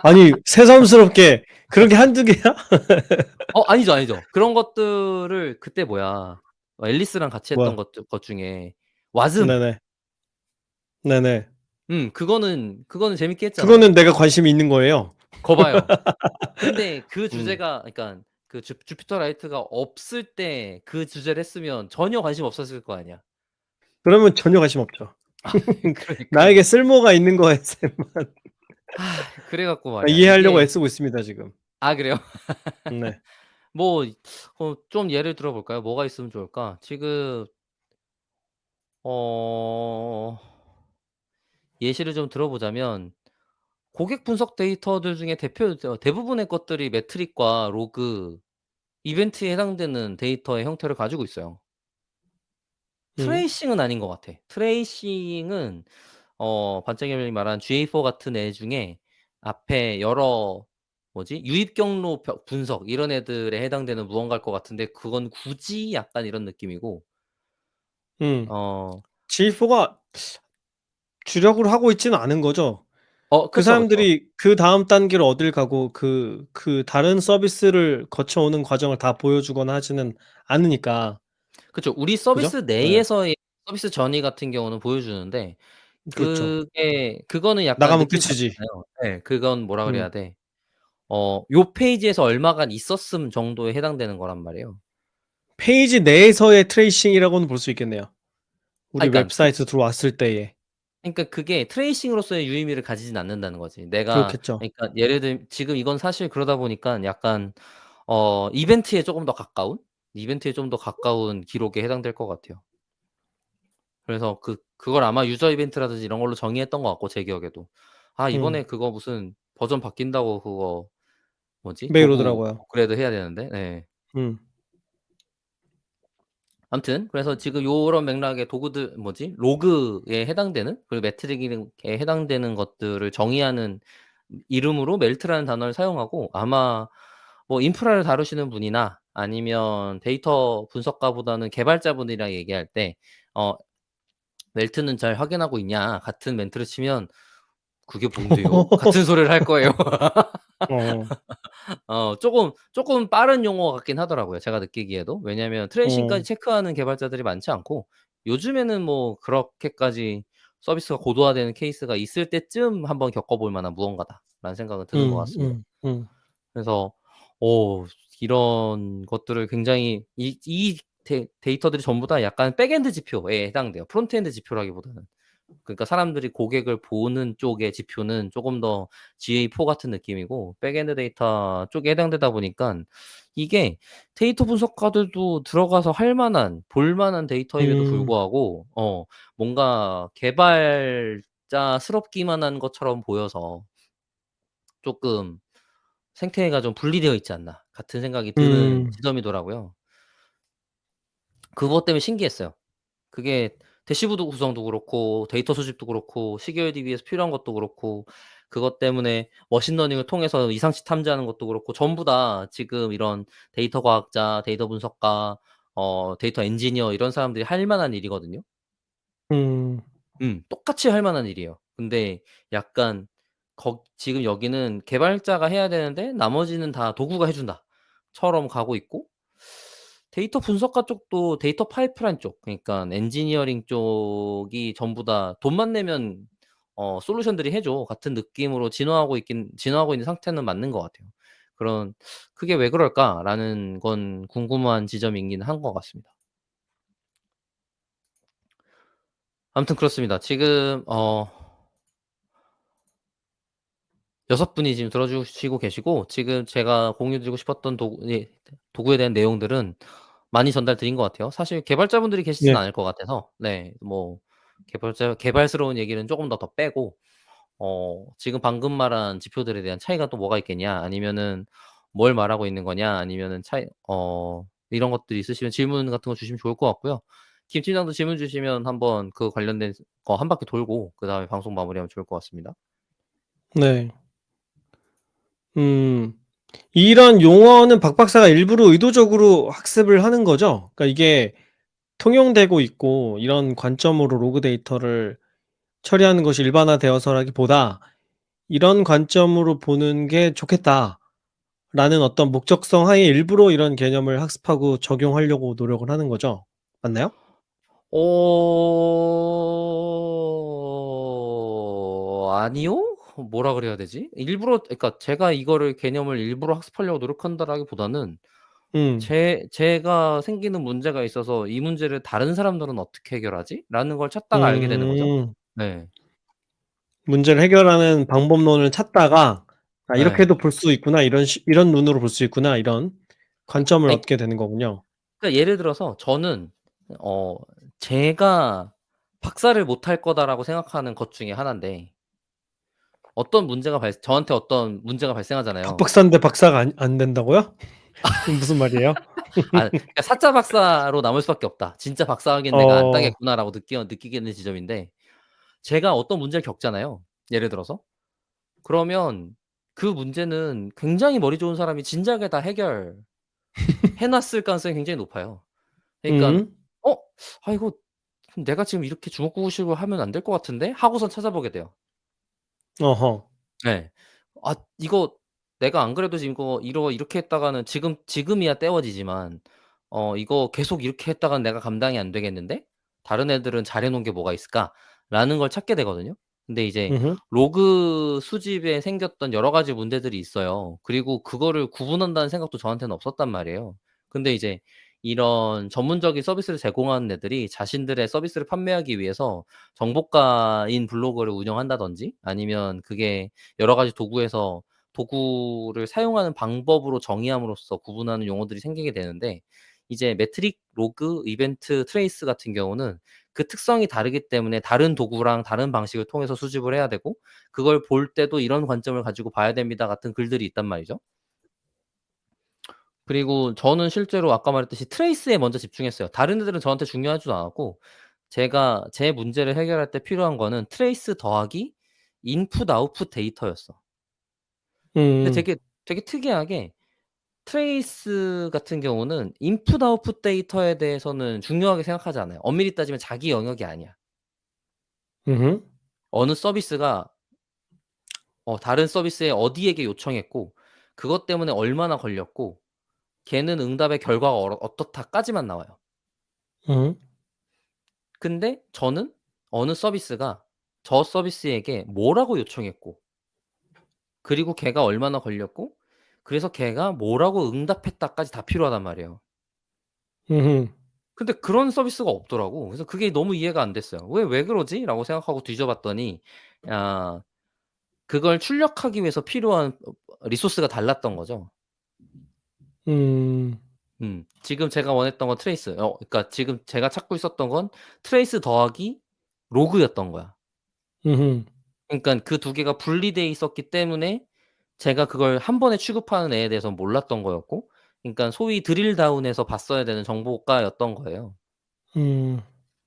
아니 새삼스럽게 그런 게 한두 개야? 아니죠, 아니죠. 그런 것들을 그때 앨리스랑 같이 했던 뭐야? 것 중에 와즘. 네네. 네네. 그거는 재밌게 했잖아요. 그거는 내가 관심이 있는 거예요. 거 봐요. 근데 그 음. 주제가, 그러니까 그 주피터 라이트가 없을 때 그 주제를 했으면 전혀 관심 없었을 거 아니야. 그러면 전혀 관심 없죠. 그러니까. 나에게 쓸모가 있는 거에만 그래 갖고 말이야. 이해하려고 이게. 애쓰고 있습니다 지금. 그래요? 네. 뭐 좀 예를 들어 볼까요? 뭐가 있으면 좋을까? 지금 어 예시를 좀 들어 보자면, 고객 분석 데이터들 중에 대부분의 것들이 매트릭과 로그, 이벤트에 해당되는 데이터의 형태를 가지고 있어요. 음. 트레이싱은 아닌 것 같아. 트레이싱은 반짝이님이 말한 GA4 같은 애 중에 앞에 여러 유입 경로 분석 이런 애들에 해당되는 무언가일 것 같은데, 그건 굳이 약간 이런 느낌이고. 음. 어 G4가 주력으로 하고 있지는 않은 거죠? 그 그쵸, 그쵸. 사람들이 그다음 단계로 어딜 가고 그 다른 서비스를 거쳐오는 과정을 다 보여주거나 하지는 않으니까. 그쵸. 우리 그죠? 서비스 네. 내에서의 서비스 전이 같은 경우는 보여주는데, 그렇죠. 그거는 약간 나가면 느낌 끝이지. 다르잖아요. 네. 그건 뭐라 그래야 음. 돼. 요 페이지에서 얼마간 있었음 정도에 해당되는 거란 말이에요. 페이지 내에서의 트레이싱이라고는 볼 수 있겠네요. 우리 그러니까 웹사이트 들어왔을 때에. 그러니까 그게 트레이싱으로서의 유의미를 가지진 않는다는 거지. 내가 그렇겠죠. 그러니까 예를 들면 지금 이건 사실 그러다 보니까 약간 이벤트에 쪼금 더 가까운, 기록에 해당될 것 같아요. 그래서 그걸 아마 유저 이벤트라든지 이런 걸로 정의했던 것 같고, 제 기억에도. 음. 이번에 그거 무슨 버전 바뀐다고 그거 메일 도구 오더라고요. 업그레이드 해야 되는데. 예. 음. 아무튼 그래서 지금 요런 맥락의 도구들 로그에 해당되는, 그리고 매트릭에 해당되는 것들을 정의하는 이름으로 멜트라는 단어를 사용하고, 아마 인프라를 다루시는 분이나 아니면 데이터 분석가보다는 개발자분이랑 얘기할 때 어 "멜트는 잘 확인하고 있냐?" 같은 멘트를 치면 "그게 뭔데요?" 같은 소리를 할 거예요. 어. 쪼금 빠른 용어 같긴 하더라고요, 제가 느끼기에도. 왜냐하면 트레이싱까지 어. 체크하는 개발자들이 많지 않고, 요즘에는 그렇게까지 서비스가 고도화되는 케이스가 있을 때쯤 한번 겪어 볼 만한 무언가다라는 생각은 드는 것 같습니다. 그래서 어 이런 것들을 굉장히 이 데이터들이 전부 다 약간 백엔드 지표에 해당돼요. 프론트엔드 지표라기보다는. 그러니까 사람들이 고객을 보는 쪽의 지표는 쪼금 더 GA4 같은 느낌이고, 백엔드 데이터 쪽에 해당되다 보니깐 이게 데이터 분석가들도 들어가서 볼 만한 데이터임에도 음. 불구하고 뭔가 개발자스럽기만 한 것처럼 보여서 쪼끔 '생태계가 좀 분리되어 있지 않나.' 같은 생각이 드는 음. 지점이더라고요. 그것 때문에 신기했어요. 그게 대시보드 구성도 그렇고 데이터 수집도 그렇고 시계열 DB에서 필요한 것도 그렇고, 그것 때문에 머신러닝을 통해서 이상치 탐지하는 것도 그렇고, 전부 다 지금 이런 데이터 과학자, 데이터 분석가, 데이터 엔지니어 이런 사람들이 할 만한 일이거든요. 음. 똑같이 할 만한 일이에요. 근데 약간 지금 여기는 개발자가 해야 되는데 나머지는 다 도구가 해 준다처럼 가고 있고, 데이터 분석가 쪽도 데이터 파이프라인 쪽, 그러니까 엔지니어링 쪽이 전부 다 돈만 내면 솔루션들이 해 줘 같은 느낌으로 진화하고 있는 상태는 맞는 것 같아요. 그런 '그게 왜 그럴까?'라는 건 궁금한 지점이 있긴 한 것 같습니다. 아무튼 그렇습니다. 지금 6 분이 지금 들어 주시고 계시고, 지금 제가 공유 드리고 싶었던 도구에 대한 내용들은 많이 전달드린 것 같아요. 사실 개발자분들이 계시진 네. 않을 것 같아서, 네, 뭐 개발스러운 얘기는 쪼금 더 빼고, 지금 방금 말한 지표들에 대한 차이가 또 뭐가 있겠냐, 아니면은 뭘 말하고 있는 거냐, 아니면은 이런 것들이 있으시면 질문 같은 거 주시면 좋을 것 같고요. 김 팀장도 질문 주시면 한번 그 관련된 거 한 바퀴 돌고 그다음에 방송 마무리하면 좋을 것 같습니다. 네. 음. 이런 용어는 박 박사가 일부러 의도적으로 학습을 하는 거죠? 그러니까 이게 통용되고 있고 이런 관점으로 로그 데이터를 처리하는 것이 일반화되어서라기보다 '이런 관점으로 보는 게 좋겠다.'라는 어떤 목적성 하에 일부러 이런 개념을 학습하고 적용하려고 노력을 하는 거죠. 맞나요? 아니요? 뭐라 그래야 되지? 일부러, 그러니까 제가 이거를 개념을 일부러 학습하려고 노력한다라기보다는, 음. 제가 생기는 문제가 있어서 '이 문제를 다른 사람들은 어떻게 해결하지?'라는 걸 찾다가 알게 되는 거죠. 음. 네. 문제를 해결하는 방법론을 찾다가 '아 예. 이렇게도 볼 수 있구나. 이런 눈으로 볼 수 있구나.' 이런 관점을 아니, 얻게 되는 거군요. 그러니까 예를 들어서 저는 어 제가 '박사를 못 할 거다.'라고 생각하는 것 중에 하나인데, 저한테 어떤 문제가 박 발생하잖아요. 박사인데 박사가 안 된다고요? 무슨 말이에요? 그러니까 '사짜 박사로 남을 수밖에 없다. 진짜 박사 학위는 내가 안 어. 따겠구나.'라고 느끼게 되는 지점인데, 제가 어떤 문제를 겪잖아요, 예를 들어서. 그러면 그 문제는 굉장히 머리 좋은 사람이 진작에 다 해결해 놨을 가능성이 굉장히 높아요. 그러니깐 음. '어? 이거 내가 지금 이렇게 주먹구구식으로 하면 안 될 것 같은데?' 하고선 찾아보게 돼요. 어허. 네. 이거 내가 안 그래도 지금 이렇게 했다가는 지금이야 때워지지만, 이거 계속 이렇게 했다가는 내가 감당이 안 되겠는데? 다른 애들은 잘해 놓은 게 뭐가 있을까?'라는 걸 찾게 되거든요. 근데 이제 음음. 로그 수집에 생겼던 여러 가지 문제들이 있어요. 그리고 그거를 구분한다는 생각도 저한테는 없었단 말이에요. 근데 이제 이런 전문적인 서비스를 제공하는 애들이 자신들의 서비스를 판매하기 위해서 정보가인 블로그를 운영한다든지, 아니면 그게 여러 가지 도구를 사용하는 방법으로 정의함으로써 구분하는 용어들이 생기게 되는데, 이제 메트릭, 로그, 이벤트, 트레이스 같은 경우는 그 특성이 다르기 때문에 다른 도구랑 다른 방식을 통해서 수집을 해야 되고, 그걸 볼 때도 "이런 관점을 가지고 봐야 됩니다." 같은 글들이 있단 말이죠. 그리고 저는 실제로 아까 말했듯이 트레이스에 먼저 집중했어요. 다른 애들은 저한테 중요하지도 않았고, 제가 제 문제를 해결할 때 필요한 거는 트레이스 더하기 인풋 아웃풋 데이터였어. 근데 음. 되게 특이하게 트레이스 같은 경우는 인풋 아웃풋 데이터에 대해서는 중요하게 생각하지 않아요. 엄밀히 따지면 자기 영역이 아니야. 음음. 어느 서비스가 다른 서비스에 어디에게 요청했고, 그것 때문에 얼마나 걸렸고, 걔는 응답의 결과가 어떻다까지만 나와요. 음. 근데 저는 어느 서비스가 저 서비스에게 뭐라고 요청했고, 그리고 걔가 얼마나 걸렸고, 그래서 걔가 뭐라고 응답했다까지 다 필요하단 말이에요. 음음. 근데 그런 서비스가 없더라고. 그래서 그게 너무 이해가 안 됐어요. '왜 그러지?'라고 생각하고 뒤져 봤더니, 아 그걸 출력하기 위해서 필요한 리소스가 달랐던 거죠. 음. 지금 제가 원했던 건 트레이스, 그러니까 지금 제가 찾고 있었던 건 트레이스 더하기 로그였던 거야. 음음. 그러니깐 그 두 개가 분리돼 있었기 때문에 제가 그걸 한 번에 취급하는 애에 대해서는 몰랐던 거였고, 그러니깐 소위 드릴 다운해서 봤어야 되는 정보가였던 거예요. 음.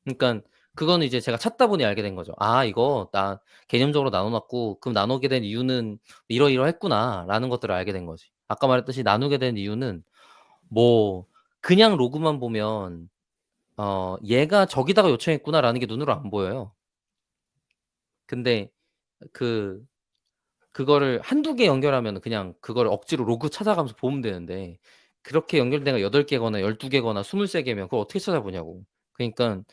그러니깐 그거는 이제 제가 찾다 보니 알게 된 거죠. '아 이거 나 개념적으로 나눠 놨고, 그럼 나누게 된 이유는 이러이러했구나.'라는 것들을 알게 된 거지. 아까 말했듯이 나누게 된 이유는, 뭐 그냥 로그만 보면 '얘가 저기다가 요청했구나.'라는 게 눈으로 안 보여요. 근데 그 그거를 한두 개 연결하면은 그냥 그거를 억지로 로그 찾아가면서 보면 되는데 그렇게 연결된 거 8개거나 12개거나 23개면 그걸 어떻게 찾아보냐고. 그러니깐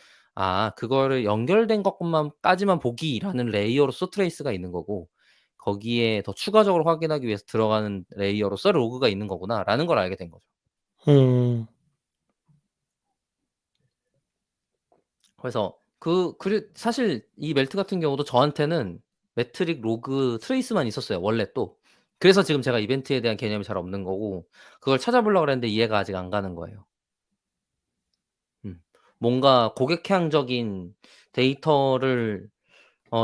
그거를 연결된 것것만 까지만 보기라는 레이어로서 트레이스가 있는 거고 거기에 더 추가적으로 확인하기 위해서 들어가는 레이어로서 로그가 있는 거구나라는 걸 알게 된 거죠. 음. 그래서 사실 이 멜트 같은 경우도 저한테는 메트릭, 로그, 트레이스만 있었어요 원래 또. 그래서 지금 제가 이벤트에 대한 개념이 잘 없는 거고 그걸 찾아보려고 그랬는데 이해가 아직 안 가는 거예요. 뭔가 고객향적인 데이터를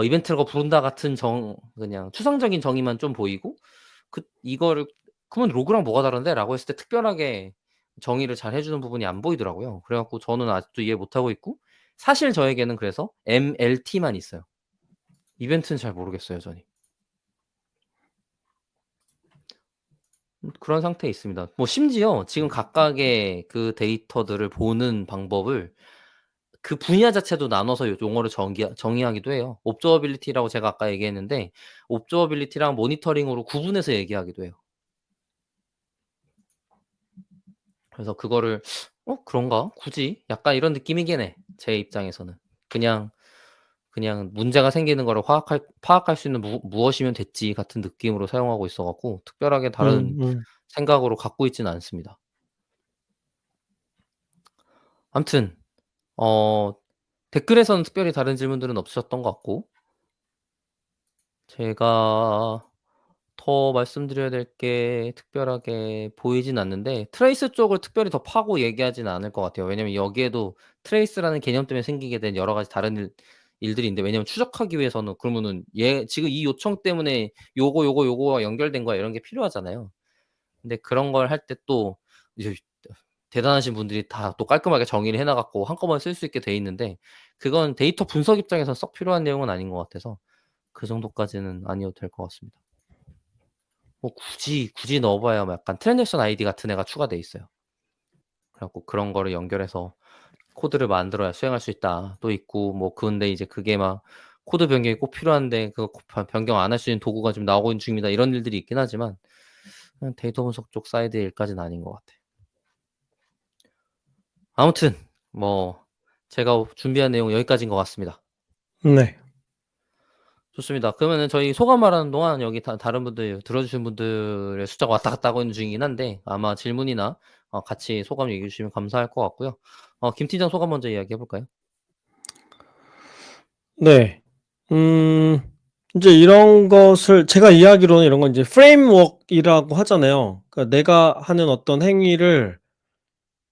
이벤트라고 부른다 같은 그냥 추상적인 정의만 좀 보이고 이거를 "그러면 로그랑 뭐가 다른데?"라고 했을 때 특별하게 정의를 잘 해 주는 부분이 안 보이더라고요. 그래 갖고 저는 아직도 이해 못 하고 있고 사실 저에게는 그래서 MLT만 있어요. 이벤트는 잘 모르겠어요 저는. 그런 상태에 있습니다. 뭐 심지어 지금 각각의 그 데이터들을 보는 방법을 그 분야 자체도 나눠서 용어를 정의하기도 해요. 옵저버빌리티라고 제가 아까 얘기했는데 옵저버빌리티랑 모니터링으로 구분해서 얘기하기도 해요. 그래서 그거를 '어 그런가? 굳이?' 약간 이런 느낌이긴 해 제 입장에서는. 그냥 문제가 생기는 거를 파악할 수 있는 무엇이면 됐지 같은 느낌으로 사용하고 있어 갖고 특별하게 다른 음음. 생각으로 갖고 있지는 않습니다. 아무튼 댓글에서는 특별히 다른 질문들은 없으셨던 것 같고 제가 더 말씀드려야 될 게 특별하게 보이진 않는데 트레이스 쪽을 특별히 더 파고 얘기하지는 않을 것 같아요. 왜냐면 여기에도 트레이스라는 개념 때문에 생기게 된 여러 가지 다른 일들이 있는데 왜냐면 추적하기 위해서는 그러면은 지금 이 요청 때문에 요거와 연결된 거야 이런 게 필요하잖아요. 근데 그런 걸 할 때 또 이제 대단하신 분들이 다 또 깔끔하게 정의를 해 놔 갖고 한꺼번에 쓸 수 있게 돼 있는데 그건 데이터 분석 입장에서 썩 필요한 내용은 아닌 것 같아서 그 정도까지는 아니어도 될 것 같습니다. 뭐 굳이 넣어 봐야 뭐 약간 트랜잭션 아이디 같은 애가 추가돼 있어요. 그래 갖고 그런 거를 연결해서 코드를 만들어야 수행할 수 있다 또 있고 뭐 근데 이제 그게 막 코드 변경이 꼭 필요한데 그거 변경 안 할 수 있는 도구가 지금 나오고 있는 중입니다. 이런 일들이 있긴 하지만 데이터 분석 쪽 사이드의 일까지는 아닌 것 같아요. 아무튼 뭐 제가 준비한 내용은 여기까지인 것 같습니다. 네. 좋습니다. 그러면은 저희 소감 말하는 동안 여기 다른 분들 들어주신 분들의 숫자가 왔다 갔다 하고 있는 중이긴 한데 아마 질문이나 같이 소감 얘기해 주시면 감사할 것 같고요. 김 팀장 소감 먼저 이야기해 볼까요? 네. 인제 이런 것을 제가 이해하기로는 이런 건 이제 프레임워크이라고 하잖아요. 그러니까 내가 하는 어떤 행위를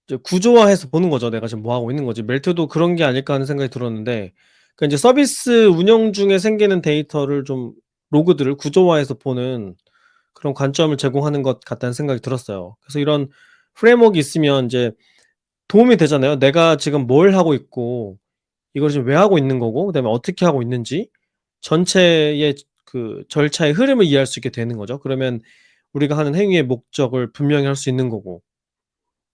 이제 구조화해서 보는 거죠. '내가 지금 뭐 하고 있는 거지.' 멜트도 그런 게 아닐까 하는 생각이 들었는데 그러니까 인제 서비스 운영 중에 생기는 데이터를 좀 로그들을 구조화해서 보는 그런 관점을 제공하는 것 같다는 생각이 들었어요. 그래서 이런 프레임워크가 있으면 인제 도움이 되잖아요. 내가 지금 뭘 하고 있고 이걸 지금 왜 하고 있는 거고 그다음에 어떻게 하고 있는지 전체의 그 절차의 흐름을 이해할 수 있게 되는 거죠. 그러면 우리가 하는 행위의 목적을 분명히 할 수 있는 거고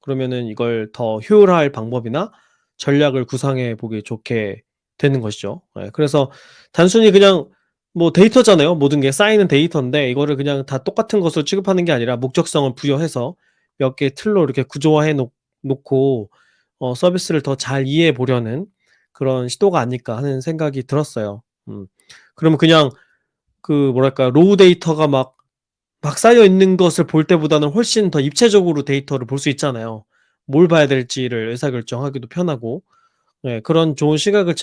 그러면은 이걸 더 효율화할 방법이나 전략을 구상해 보기 좋게 되는 것이죠. 예. 그래서 단순히 그냥 뭐 데이터잖아요. 모든 게 쌓이는 데이터인데 이거를 그냥 다 똑같은 것으로 취급하는 게 아니라 목적성을 부여해서 몇 개의 틀로 이렇게 구조화해 놓고 서비스를 더 잘 이해해 보려는 그런 시도가 아닐까 하는 생각이 들었어요. 그러면 그냥 그 뭐랄까 로우 데이터가 막 쌓여 있는 것을 볼 때보다는 훨씬 더 입체적으로 데이터를 볼 수 있잖아요. 뭘 봐야 될지를 의사결정하기도 편하고 네 그런 좋은 시각을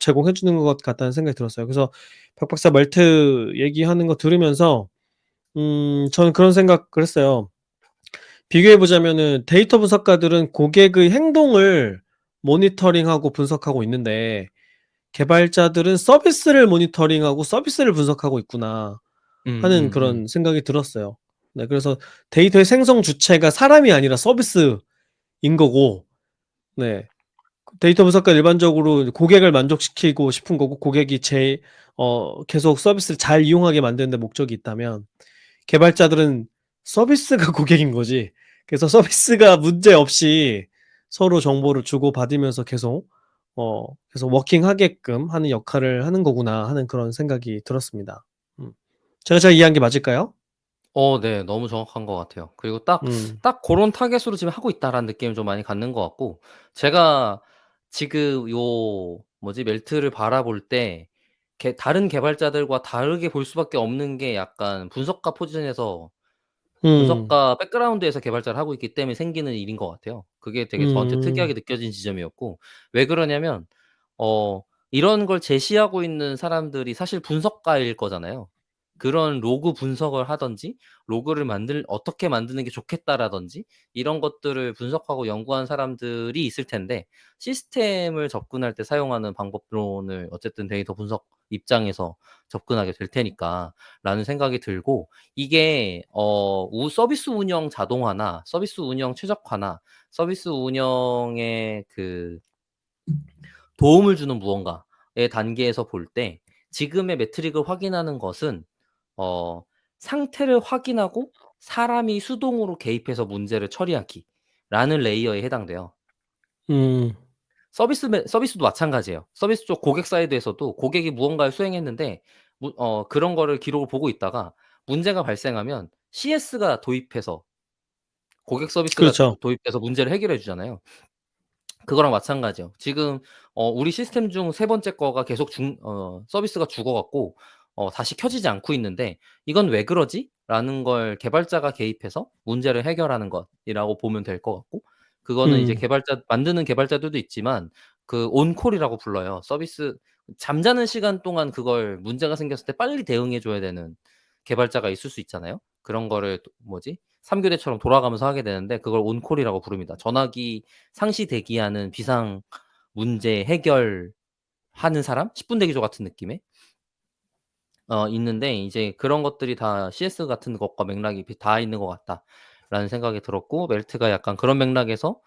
제공해 주는 것 같다는 생각이 들었어요. 그래서 박 박사 멜트 얘기하는 거 들으면서 저는 그런 생각을 했어요. 비교해 보자면은 데이터 분석가들은 고객의 행동을 모니터링하고 분석하고 있는데 개발자들은 서비스를 모니터링하고 서비스를 분석하고 있구나 하는 그런 생각이 들었어요. 네 그래서 데이터의 생성 주체가 사람이 아니라 서비스인 거고 네 데이터 분석가 일반적으로 고객을 만족시키고 싶은 거고 고객이 계속 서비스를 잘 이용하게 만드는 데 목적이 있다면 개발자들은 서비스가 고객인 거지. 그래서 서비스가 문제없이 서로 정보를 주고받으면서 계속 워킹하게끔 하는 역할을 하는 거구나 하는 그런 생각이 들었습니다. 음. 제가 잘 이해한 게 맞을까요? 네. 너무 정확한 것 같아요. 그리고 딱 음. 딱 고런 타겟으로 지금 하고 있다라는 느낌을 좀 많이 갖는 것 같고, 제가 지금 요 뭐지 멜트를 바라볼 때 다른 개발자들과 다르게 볼 수밖에 없는 게 약간 분석가 포지션에서 음. 분석가 백그라운드에서 개발자를 하고 있기 때문에 생기는 일인 것 같아요. 그게 되게 저한테 특이하게 음. 느껴진 지점이었고, 왜 그러냐면 어 이런 걸 제시하고 있는 사람들이 사실 분석가일 거잖아요. 그런 로그 분석을 하든지 로그를 어떻게 만드는 게 좋겠다라든지 이런 것들을 분석하고 연구한 사람들이 있을 텐데, 시스템을 접근할 때 사용하는 방법론을 어쨌든 데이터 분석 입장에서 접근하게 될 테니까라는 생각이 들고, 이게 우 서비스 운영 자동화나 서비스 운영 최적화나 서비스 운영에 그 도움을 주는 무언가의 단계에서 볼 때 지금의 매트릭을 확인하는 것은 어 상태를 확인하고 사람이 수동으로 개입해서 문제를 처리하기라는 레이어에 해당돼요. 음. 서비스도 마찬가지예요. 서비스 쪽 고객 사이드에서도 고객이 무언가를 수행했는데 그런 거를 기록을 보고 있다가 문제가 발생하면 CS가 도입해서 고객 서비스가 그렇죠. 도입돼서 문제를 해결해 주잖아요. 그거랑 마찬가지예요. 지금 우리 시스템 중 세 번째 거가 계속 서비스가 죽어 갖고 다시 켜지지 않고 있는데 '이건 왜 그러지?'라는 걸 개발자가 개입해서 문제를 해결하는 것이라고 보면 될 것 같고, 그거는 이제 음. 개발자 만드는 개발자들도 있지만 그 온콜이라고 불러요. 서비스 잠자는 시간 동안 그걸 문제가 생겼을 때 빨리 대응해 줘야 되는 개발자가 있을 수 있잖아요. 그런 거를 뭐지? 3 교대처럼 돌아가면서 하게 되는데 그걸 온콜이라고 부릅니다. 전화기 상시 대기하는 비상 문제 해결하는 사람? 10분 대기조 같은 느낌의 있는데, 이제 그런 것들이 다 CS 같은 것과 맥락이 다 있는 것 같다라는 생각이 들었고, 멜트가 약간 그런 맥락에서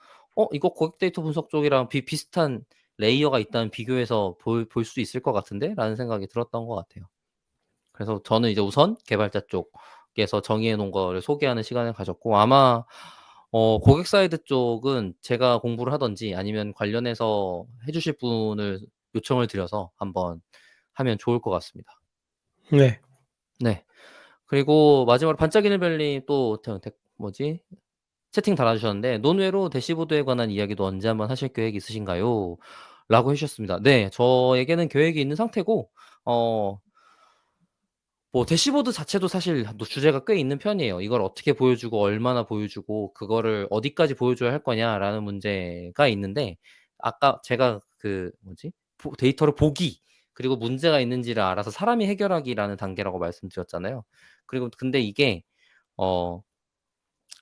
이거 고객 데이터 분석 쪽이랑 비슷한 레이어가 있다면 비교해서 볼 수 있을 것 같은데?'라는 생각이 들었던 것 같아요. 그래서 저는 이제 우선 개발자 쪽에서 정의해 놓은 거를 소개하는 시간을 가졌고, 아마 고객 사이드 쪽은 제가 공부를 하든지 아니면 관련해서 해 주실 분을 요청을 드려서 한번 하면 좋을 것 같습니다. 네. 네. 그리고 마지막으로 반짝이는 별님 또 뭐지 채팅 달아 주셨는데, "논외로 대시보드에 관한 이야기도 언제 한번 하실 계획 있으신가요?" 라고 해 주셨습니다. 네. 저에게는 계획이 있는 상태고, 어 뭐 대시보드 자체도 사실 주제가 꽤 있는 편이에요. 이걸 어떻게 보여주고 얼마나 보여주고 그거를 어디까지 보여줘야 할 거냐라는 문제가 있는데, 아까 제가 그 뭐지 데이터를 보기 그리고 문제가 있는지를 알아서 사람이 해결하기라는 단계라고 말씀드렸잖아요. 그리고 근데 이게 어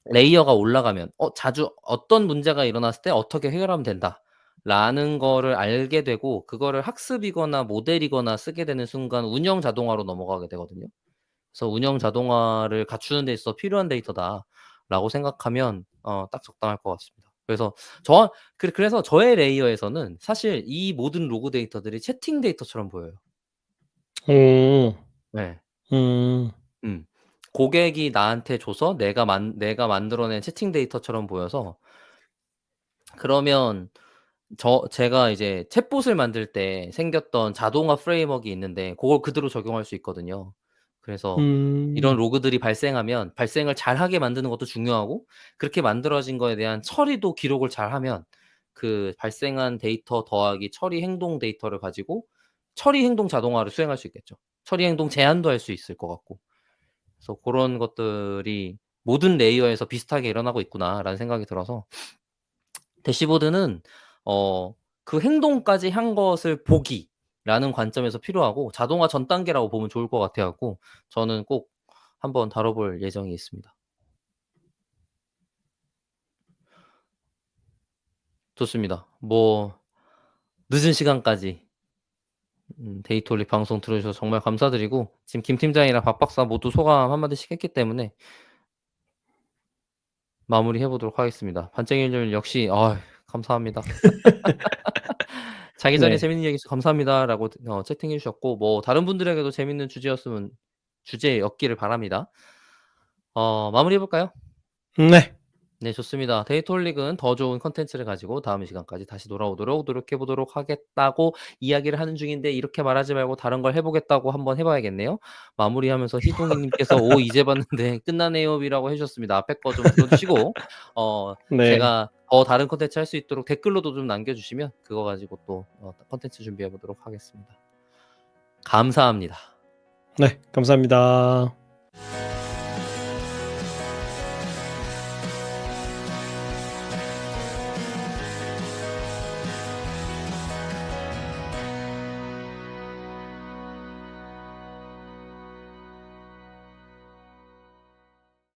레이어가 올라가면 자주 어떤 문제가 일어났을 때 어떻게 해결하면 된다라는 거를 알게 되고, 그거를 학습이거나 모델이거나 쓰게 되는 순간 운영 자동화로 넘어가게 되거든요. 그래서 '운영 자동화를 갖추는 데 있어서 필요한 데이터다.'라고 생각하면 딱 적당할 것 같습니다. 그래서 그래서 저의 레이어에서는 사실 이 모든 로그 데이터들이 채팅 데이터처럼 보여요. 오. 네. 음. 음. 고객이 나한테 줘서 내가 만들어낸 채팅 데이터처럼 보여서, 그러면 제가 이제 챗봇을 만들 때 생겼던 자동화 프레임워크가 있는데 고걸 그대로 적용할 수 있거든요. 그래서 이런 음. 로그들이 발생하면 발생을 잘하게 만드는 것도 중요하고, 그렇게 만들어진 거에 대한 처리도 기록을 잘하면 그 발생한 데이터 더하기 처리 행동 데이터를 가지고 처리 행동 자동화를 수행할 수 있겠죠. 처리 행동 제한도 할 수 있을 것 같고. 그래서 고런 것들이 '모든 레이어에서 비슷하게 일어나고 있구나.'라는 생각이 들어서, 대시보드는 어 그 행동까지 한 것을 보기라는 관점에서 필요하고 자동화 전 단계라고 보면 좋을 것 같아 갖고 저는 꼭 한번 다뤄 볼 예정이 있습니다. 좋습니다. 뭐 늦은 시간까지 데이터올릭 방송 들어 주셔서 정말 감사드리고, 지금 김 팀장이랑 박 박사 모두 소감 한 마디씩 했기 때문에 마무리해 보도록 하겠습니다. 반짝이님 역시 감사합니다. "자기 전에 네. 재밌는 이야기 해주셔서 감사합니다."라고 채팅해 주셨고, 뭐 다른 분들에게도 재밌는 주제였기를 바랍니다. 마무리해 볼까요? 네. 네, 좋습니다. 데이터홀릭은 더 좋은 컨텐츠를 가지고 다음 시간까지 다시 돌아오도록 노력해 보도록 하겠다고 이야기를 하는 중인데 이렇게 말하지 말고 다른 걸 해보겠다고 한번 해봐야겠네요. 마무리하면서 희동이님께서 오 이제 봤는데 끝나네요이라고 해주셨습니다. 앞에 거 좀 들어주시고 네. 제가 더 다른 컨텐츠 할 수 있도록 댓글로도 좀 남겨주시면 그거 가지고 또 컨텐츠 준비해 보도록 하겠습니다. 감사합니다. 네, 감사합니다.